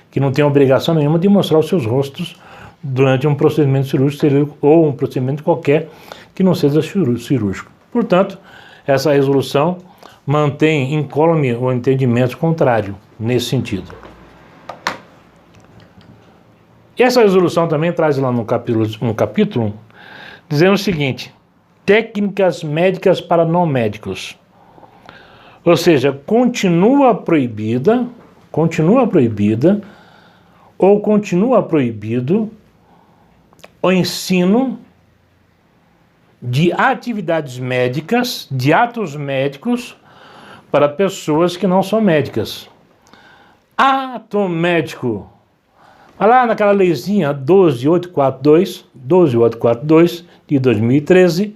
que não tem obrigação nenhuma de mostrar os seus rostos durante um procedimento cirúrgico ou um procedimento qualquer que não seja cirúrgico. Portanto, essa resolução mantém incólume o entendimento contrário nesse sentido. E essa resolução também traz lá no capítulo dizendo o seguinte: técnicas médicas para não médicos. Ou seja, continua proibido o ensino de atividades médicas, de atos médicos para pessoas que não são médicas. Ato médico. Olha lá naquela leizinha 12842 de 2013,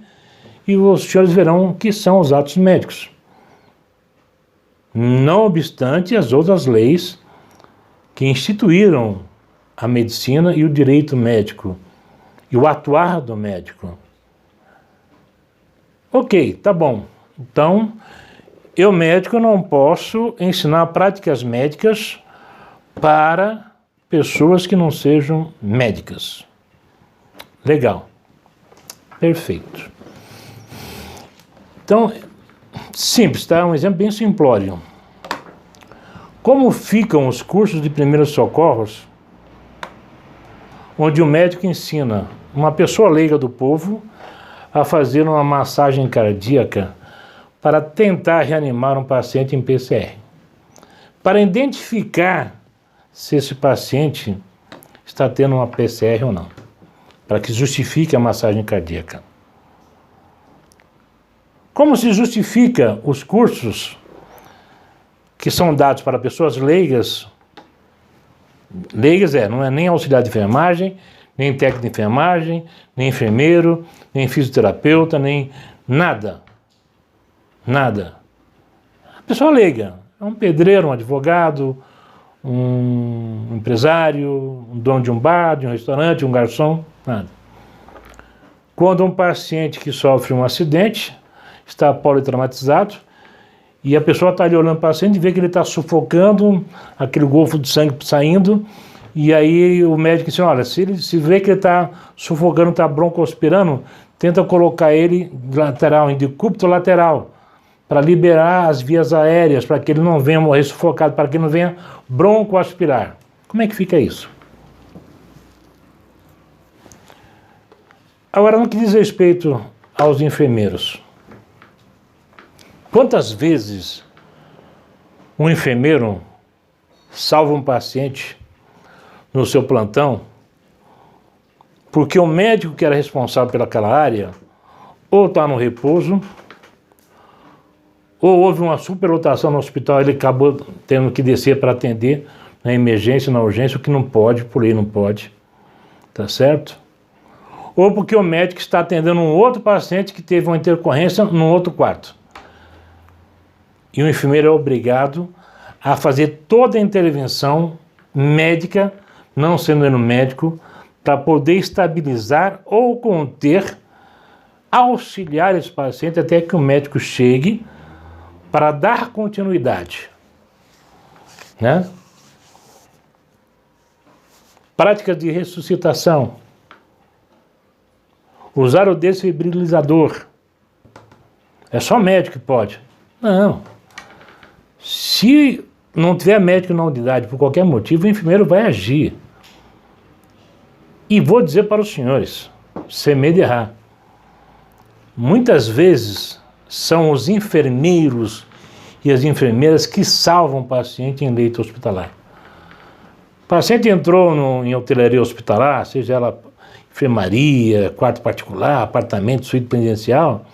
e os senhores verão que são os atos médicos. Não obstante as outras leis que instituíram a medicina e o direito médico e o atuar do médico. Ok, tá bom. Então, eu médico não posso ensinar práticas médicas para pessoas que não sejam médicas. Legal. Perfeito. Então, simples, tá? Um exemplo bem simplório. Como ficam os cursos de primeiros socorros, onde o médico ensina uma pessoa leiga do povo a fazer uma massagem cardíaca para tentar reanimar um paciente em PCR, para identificar se esse paciente está tendo uma PCR ou não, para que justifique a massagem cardíaca. Como se justifica os cursos que são dados para pessoas leigas? Leigas não é nem auxiliar de enfermagem, nem técnico de enfermagem, nem enfermeiro, nem fisioterapeuta, nem nada. Nada. A pessoa leiga é um pedreiro, um advogado, um empresário, um dono de um bar, de um restaurante, um garçom, nada. Quando um paciente que sofre um acidente está politraumatizado e a pessoa está ali olhando para o paciente e vê que ele está sufocando, aquele golfo de sangue saindo, e aí o médico diz, olha, se vê que ele está sufocando, está broncoaspirando, tenta colocar ele lateral, em decúbito lateral, para liberar as vias aéreas, para que ele não venha morrer sufocado, para que ele não venha broncoaspirar. Como é que fica isso? Agora, no que diz respeito aos enfermeiros, quantas vezes um enfermeiro salva um paciente no seu plantão porque o médico que era responsável pelaquela área ou está no repouso, ou houve uma superlotação no hospital, ele acabou tendo que descer para atender na emergência, na urgência, o que não pode, por lei não pode, tá certo? Ou porque o médico está atendendo um outro paciente que teve uma intercorrência num outro quarto. E o enfermeiro é obrigado a fazer toda a intervenção médica, não sendo ele médico, para poder estabilizar ou conter, auxiliar esse paciente até que o médico chegue para dar continuidade, né? Práticas de ressuscitação. Usar o desfibrilizador. É só médico que pode? Não. Se não tiver médico na unidade por qualquer motivo, o enfermeiro vai agir. E vou dizer para os senhores, sem medo de errar, muitas vezes são os enfermeiros e as enfermeiras que salvam o paciente em leito hospitalar. O paciente entrou em hotelaria hospitalar, seja ela enfermaria, quarto particular, apartamento, suíte presidencial,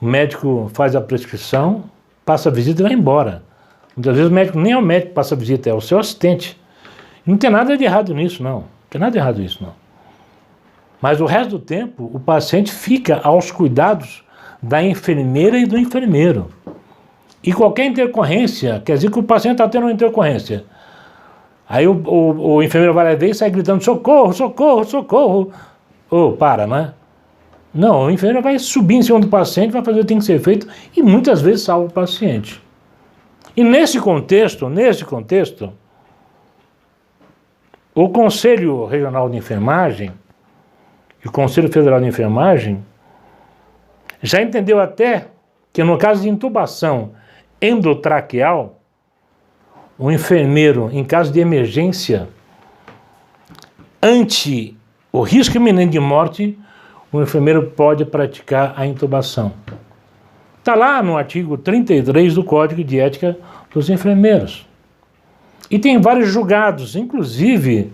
o médico faz a prescrição, passa a visita e vai embora. Muitas vezes o médico nem é o médico que passa a visita, é o seu assistente. Não tem nada de errado nisso, não. Não tem nada de errado nisso, não. Mas o resto do tempo, o paciente fica aos cuidados da enfermeira e do enfermeiro. E qualquer intercorrência, quer dizer que o paciente está tendo uma intercorrência. Aí o enfermeiro vai lá ver e sai gritando, socorro, socorro, socorro. Para, não é? Não, o enfermeiro vai subir em cima do paciente, vai fazer o que tem que ser feito e muitas vezes salva o paciente. E nesse contexto, o Conselho Regional de Enfermagem e o Conselho Federal de Enfermagem já entendeu até que no caso de intubação endotraqueal, o enfermeiro, em caso de emergência, ante o risco iminente de morte, o enfermeiro pode praticar a intubação. Está lá no artigo 33 do Código de Ética dos Enfermeiros. E tem vários julgados, inclusive,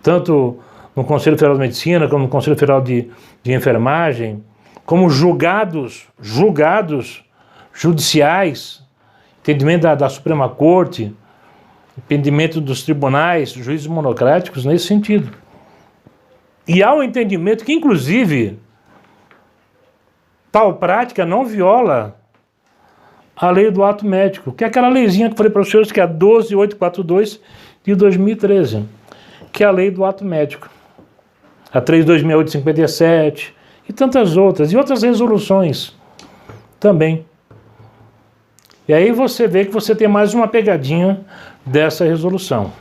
tanto no Conselho Federal de Medicina, como no Conselho Federal de Enfermagem, como julgados judiciais, entendimento da Suprema Corte, entendimento dos tribunais, juízes monocráticos, nesse sentido. E há um entendimento que, inclusive, tal prática não viola a lei do ato médico, que é aquela leizinha que eu falei para os senhores, que é a 12842 de 2013, que é a lei do ato médico. A 3.268/57 e tantas outras, e outras resoluções também. E aí você vê que você tem mais uma pegadinha dessa resolução.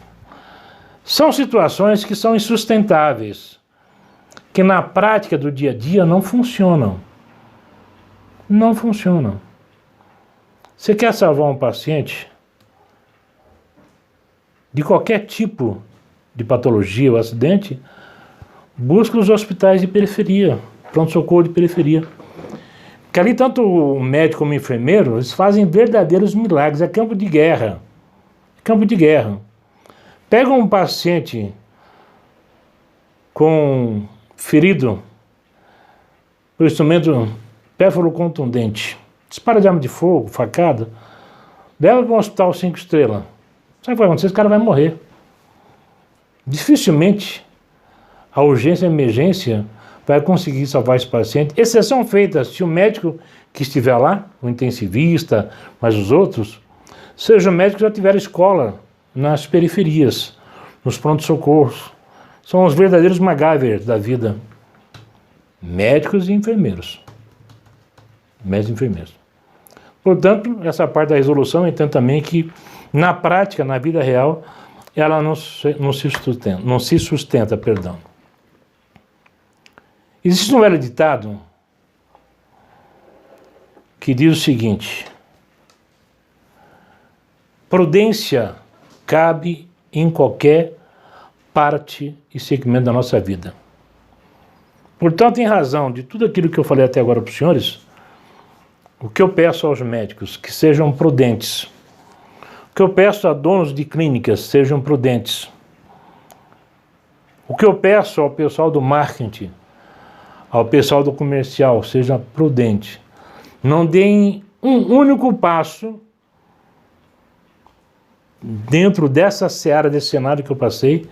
São situações que são insustentáveis, que na prática do dia a dia não funcionam. Não funcionam. Você quer salvar um paciente de qualquer tipo de patologia ou acidente, busca os hospitais de periferia, pronto-socorro de periferia. Porque ali tanto o médico como o enfermeiro, eles fazem verdadeiros milagres, é campo de guerra. É campo de guerra. Pegam um paciente com ferido por instrumento pérfuro contundente, dispara de arma de fogo, facada, leva para um hospital 5 estrelas. Sabe o que vai acontecer? Esse cara vai morrer. Dificilmente a urgência e a emergência vai conseguir salvar esse paciente. Exceção feita se o médico que estiver lá, o intensivista, mas os outros, seja o médico que já tiver escola nas periferias, nos pronto-socorros. São os verdadeiros MacGyver da vida. Médicos e enfermeiros. Médicos e enfermeiros. Portanto, essa parte da resolução, eu entendo também que, na prática, na vida real, ela não se sustenta, perdão. Existe um velho ditado que diz o seguinte: prudência cabe em qualquer parte e segmento da nossa vida. Portanto, em razão de tudo aquilo que eu falei até agora para os senhores, o que eu peço aos médicos, que sejam prudentes. O que eu peço a donos de clínicas, sejam prudentes. O que eu peço ao pessoal do marketing, ao pessoal do comercial, seja prudente. Não deem um único passo dentro dessa seara, desse cenário que eu passei,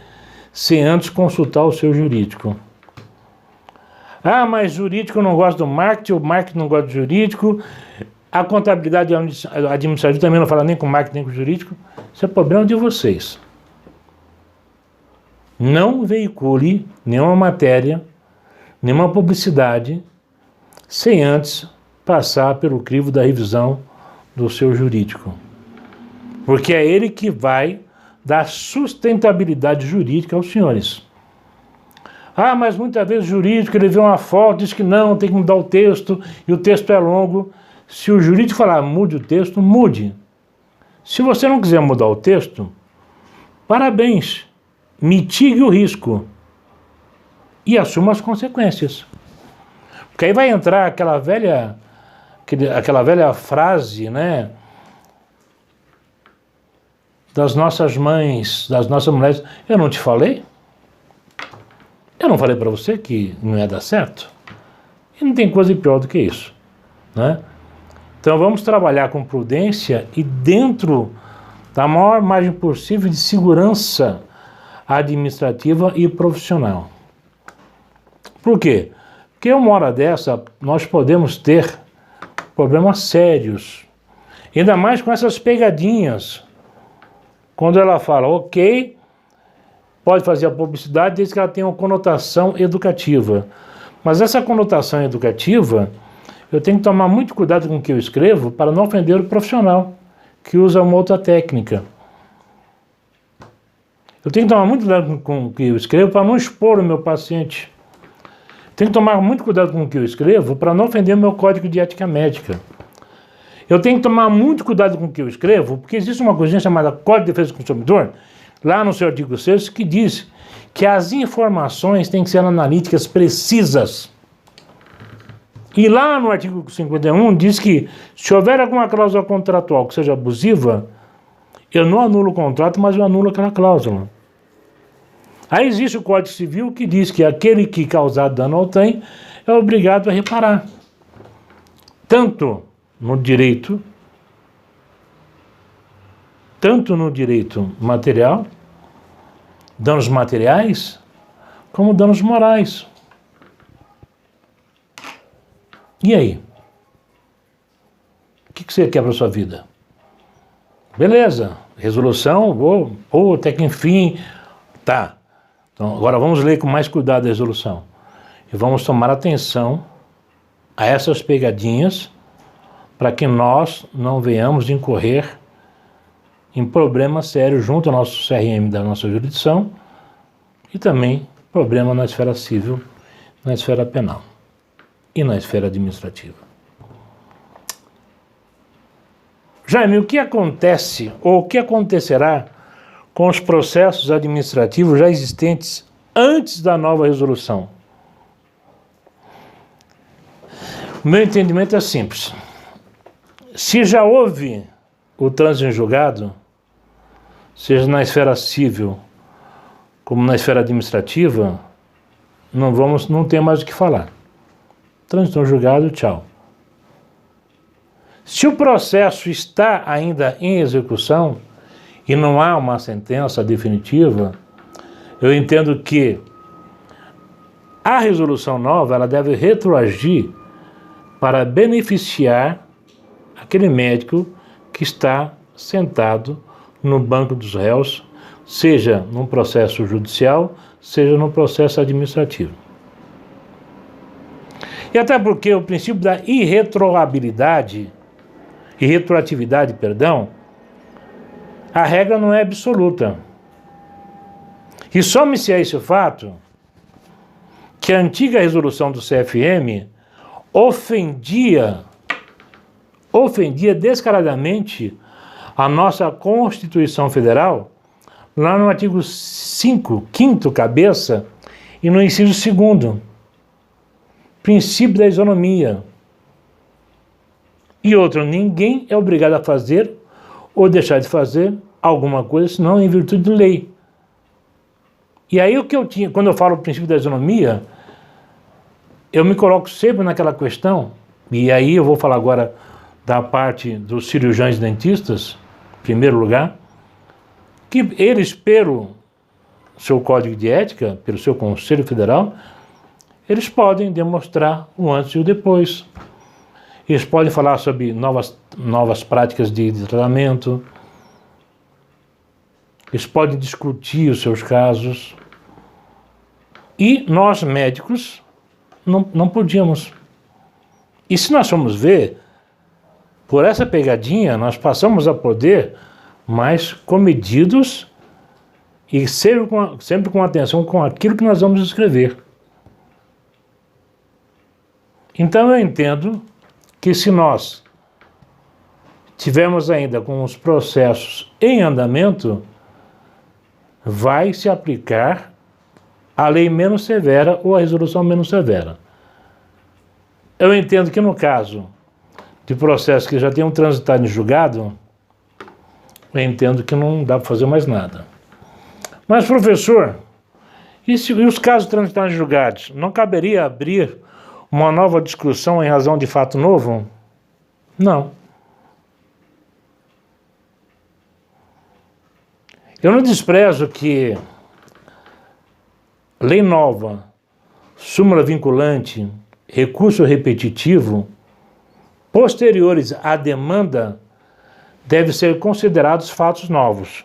sem antes consultar o seu jurídico. Ah, mas jurídico não gosta do marketing, o marketing não gosta do jurídico, a contabilidade administrativa também não fala nem com o marketing nem com o jurídico. Isso é problema de vocês. Não veicule nenhuma matéria, nenhuma publicidade, sem antes passar pelo crivo da revisão do seu jurídico. Porque é ele que vai dar sustentabilidade jurídica aos senhores. Ah, mas muitas vezes o jurídico, ele vê uma foto, diz que não, tem que mudar o texto, e o texto é longo. Se o jurídico falar, mude o texto, mude. Se você não quiser mudar o texto, parabéns, mitigue o risco e assuma as consequências. Porque aí vai entrar aquela velha frase, né, das nossas mães, das nossas mulheres: eu não te falei? Eu não falei para você que não ia dar certo? E não tem coisa pior do que isso, né? Então vamos trabalhar com prudência e dentro da maior margem possível de segurança administrativa e profissional. Por quê? Porque uma hora dessa nós podemos ter problemas sérios, ainda mais com essas pegadinhas. Quando ela fala, ok, pode fazer a publicidade desde que ela tenha uma conotação educativa. Mas essa conotação educativa, eu tenho que tomar muito cuidado com o que eu escrevo para não ofender o profissional que usa uma outra técnica. Eu tenho que tomar muito cuidado com o que eu escrevo para não expor o meu paciente. Tenho que tomar muito cuidado com o que eu escrevo para não ofender o meu código de ética médica. Eu tenho que tomar muito cuidado com o que eu escrevo, porque existe uma coisinha chamada Código de Defesa do Consumidor, lá no seu artigo 6º, que diz que as informações têm que ser analíticas precisas. E lá no artigo 51 diz que se houver alguma cláusula contratual que seja abusiva, eu não anulo o contrato, mas eu anulo aquela cláusula. Aí existe o Código Civil que diz que aquele que causar dano ao trem é obrigado a reparar. Tanto no direito material, danos materiais, como danos morais. E aí? O que você quer para a sua vida? Beleza, resolução, até que enfim, tá. Então agora vamos ler com mais cuidado a resolução. E vamos tomar atenção a essas pegadinhas para que nós não venhamos incorrer em problemas sérios junto ao nosso CRM da nossa jurisdição e também problema na esfera civil, na esfera penal e na esfera administrativa. Jaime, o que acontece ou o que acontecerá com os processos administrativos já existentes antes da nova resolução? O meu entendimento é simples. Se já houve o trânsito em julgado, seja na esfera civil como na esfera administrativa, não tem mais o que falar. Trânsito em julgado, tchau. Se o processo está ainda em execução e não há uma sentença definitiva, eu entendo que a resolução nova ela deve retroagir para beneficiar aquele médico que está sentado no banco dos réus, seja num processo judicial, seja num processo administrativo. E até porque o princípio da irretroabilidade, e retroatividade, perdão, a regra não é absoluta. E some-se a esse fato que a antiga resolução do CFM ofendia descaradamente a nossa Constituição Federal, lá no artigo 5, quinto cabeça, e no inciso 2º, princípio da isonomia. E outro, ninguém é obrigado a fazer ou deixar de fazer alguma coisa, senão em virtude de lei. E aí o que eu tinha, quando eu falo princípio da isonomia, eu me coloco sempre naquela questão, e aí eu vou falar agora da parte dos cirurgiões dentistas, em primeiro lugar, que eles, pelo seu código de ética, pelo seu Conselho Federal, eles podem demonstrar o antes e o depois. Eles podem falar sobre novas práticas de tratamento, eles podem discutir os seus casos, e nós médicos não podíamos. E se nós formos ver, por essa pegadinha, nós passamos a poder mais comedidos e sempre com atenção com aquilo que nós vamos escrever. Então eu entendo que se nós tivermos ainda com os processos em andamento, vai se aplicar a lei menos severa ou a resolução menos severa. Eu entendo que no caso de processos que já tenham transitado em julgado, eu entendo que não dá para fazer mais nada. Mas, professor, e os casos transitados em julgados? Não caberia abrir uma nova discussão em razão de fato novo? Não. Eu não desprezo que lei nova, súmula vinculante, recurso repetitivo, posteriores à demanda, devem ser considerados fatos novos,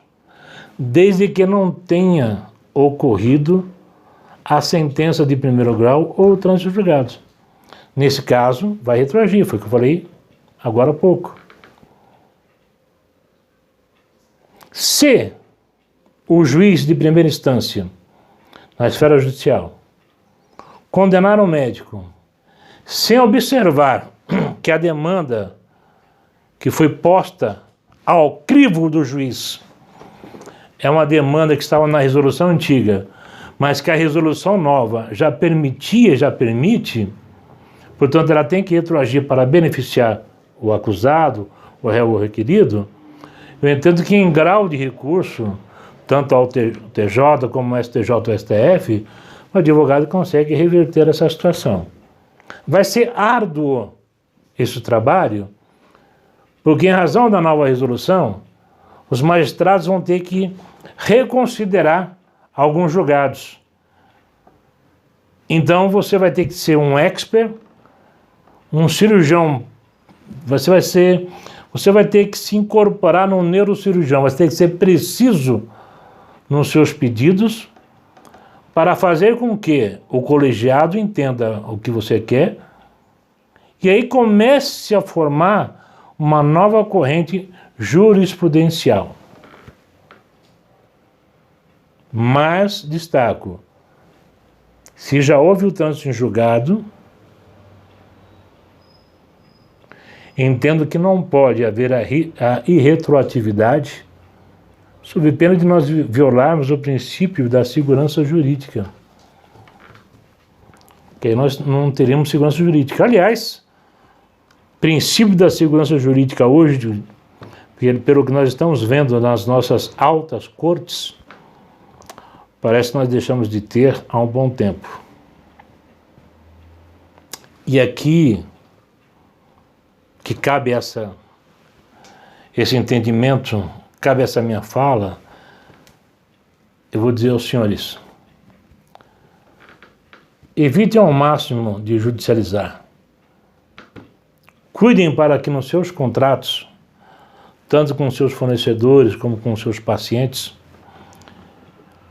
desde que não tenha ocorrido a sentença de primeiro grau ou trânsito de julgados. Nesse caso, vai retroagir, foi o que eu falei agora há pouco. Se o juiz de primeira instância, na esfera judicial, condenar um médico sem observar que a demanda que foi posta ao crivo do juiz é uma demanda que estava na resolução antiga, mas que a resolução nova já permite, portanto ela tem que retroagir para beneficiar o acusado, o réu ou o requerido. Eu entendo que em grau de recurso, tanto ao TJ como ao STJ ou STF, o advogado consegue reverter essa situação. Vai ser árduo esse trabalho, porque em razão da nova resolução, os magistrados vão ter que reconsiderar alguns julgados. Então você vai ter que ser um expert, um cirurgião, você vai ter que se incorporar num neurocirurgião, você tem que ser preciso nos seus pedidos para fazer com que o colegiado entenda o que você quer e aí comece a formar uma nova corrente jurisprudencial. Mas, destaco, se já houve o trânsito em julgado, entendo que não pode haver a irretroatividade sob pena de nós violarmos o princípio da segurança jurídica. Que aí nós não teremos segurança jurídica. Aliás, princípio da segurança jurídica hoje, pelo que nós estamos vendo nas nossas altas cortes, parece que nós deixamos de ter há um bom tempo. E aqui que cabe esse entendimento, cabe essa minha fala, eu vou dizer aos senhores: evitem ao máximo de judicializar. Cuidem para que nos seus contratos, tanto com seus fornecedores como com seus pacientes,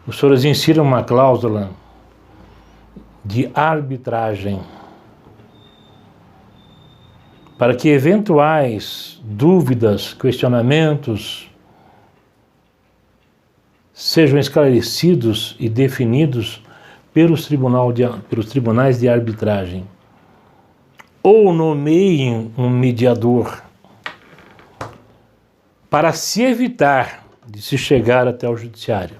os senhores insiram uma cláusula de arbitragem. para que eventuais dúvidas, questionamentos sejam esclarecidos e definidos pelos tribunais de arbitragem, ou nomeiem um mediador, para se evitar de se chegar até o judiciário.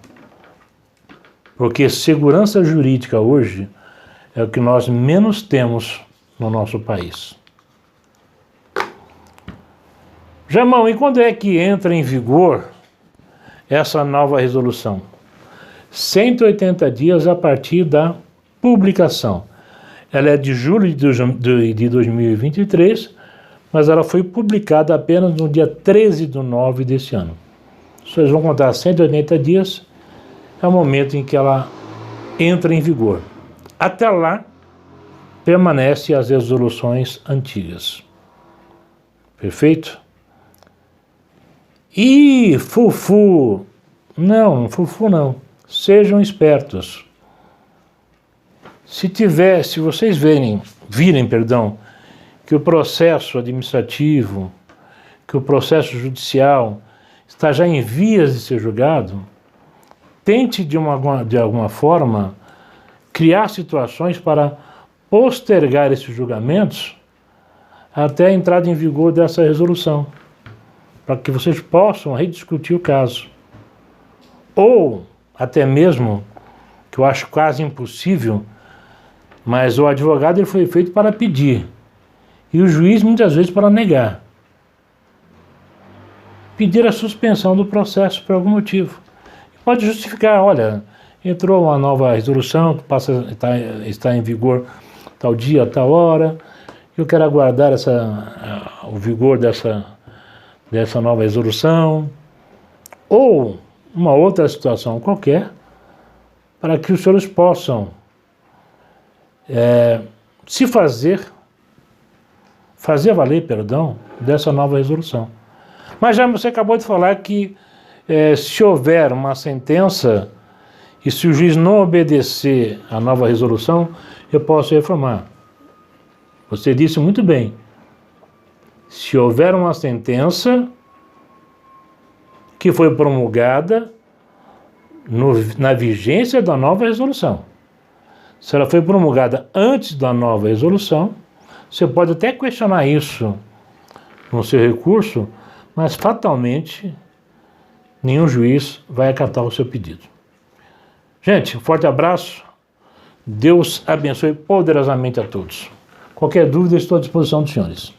Porque segurança jurídica hoje é o que nós menos temos no nosso país. Jamão, e quando é que entra em vigor essa nova resolução? 180 dias a partir da publicação. Ela é de julho de 2023, mas ela foi publicada apenas no dia 13/9 desse ano. Vocês vão contar 180 dias, é o momento em que ela entra em vigor. Até lá, permanecem as resoluções antigas. Perfeito? E fufu, não, sejam espertos. Se vocês virem, que o processo administrativo, que o processo judicial está já em vias de ser julgado, tente de alguma forma criar situações para postergar esses julgamentos até a entrada em vigor dessa resolução, para que vocês possam rediscutir o caso. Ou até mesmo, que eu acho quase impossível, mas o advogado ele foi feito para pedir, e o juiz muitas vezes para negar. Pedir a suspensão do processo por algum motivo. Pode justificar, olha, entrou uma nova resolução que está em vigor tal dia, tal hora, eu quero aguardar o vigor dessa nova resolução, ou uma outra situação qualquer, para que os senhores possam fazer valer, dessa nova resolução. Mas já você acabou de falar que se houver uma sentença e se o juiz não obedecer à nova resolução, eu posso reformar. Você disse muito bem. Se houver uma sentença que foi promulgada na vigência da nova resolução. Se ela foi promulgada antes da nova resolução, você pode até questionar isso no seu recurso, mas fatalmente nenhum juiz vai acatar o seu pedido. Gente, um forte abraço. Deus abençoe poderosamente a todos. Qualquer dúvida, estou à disposição dos senhores.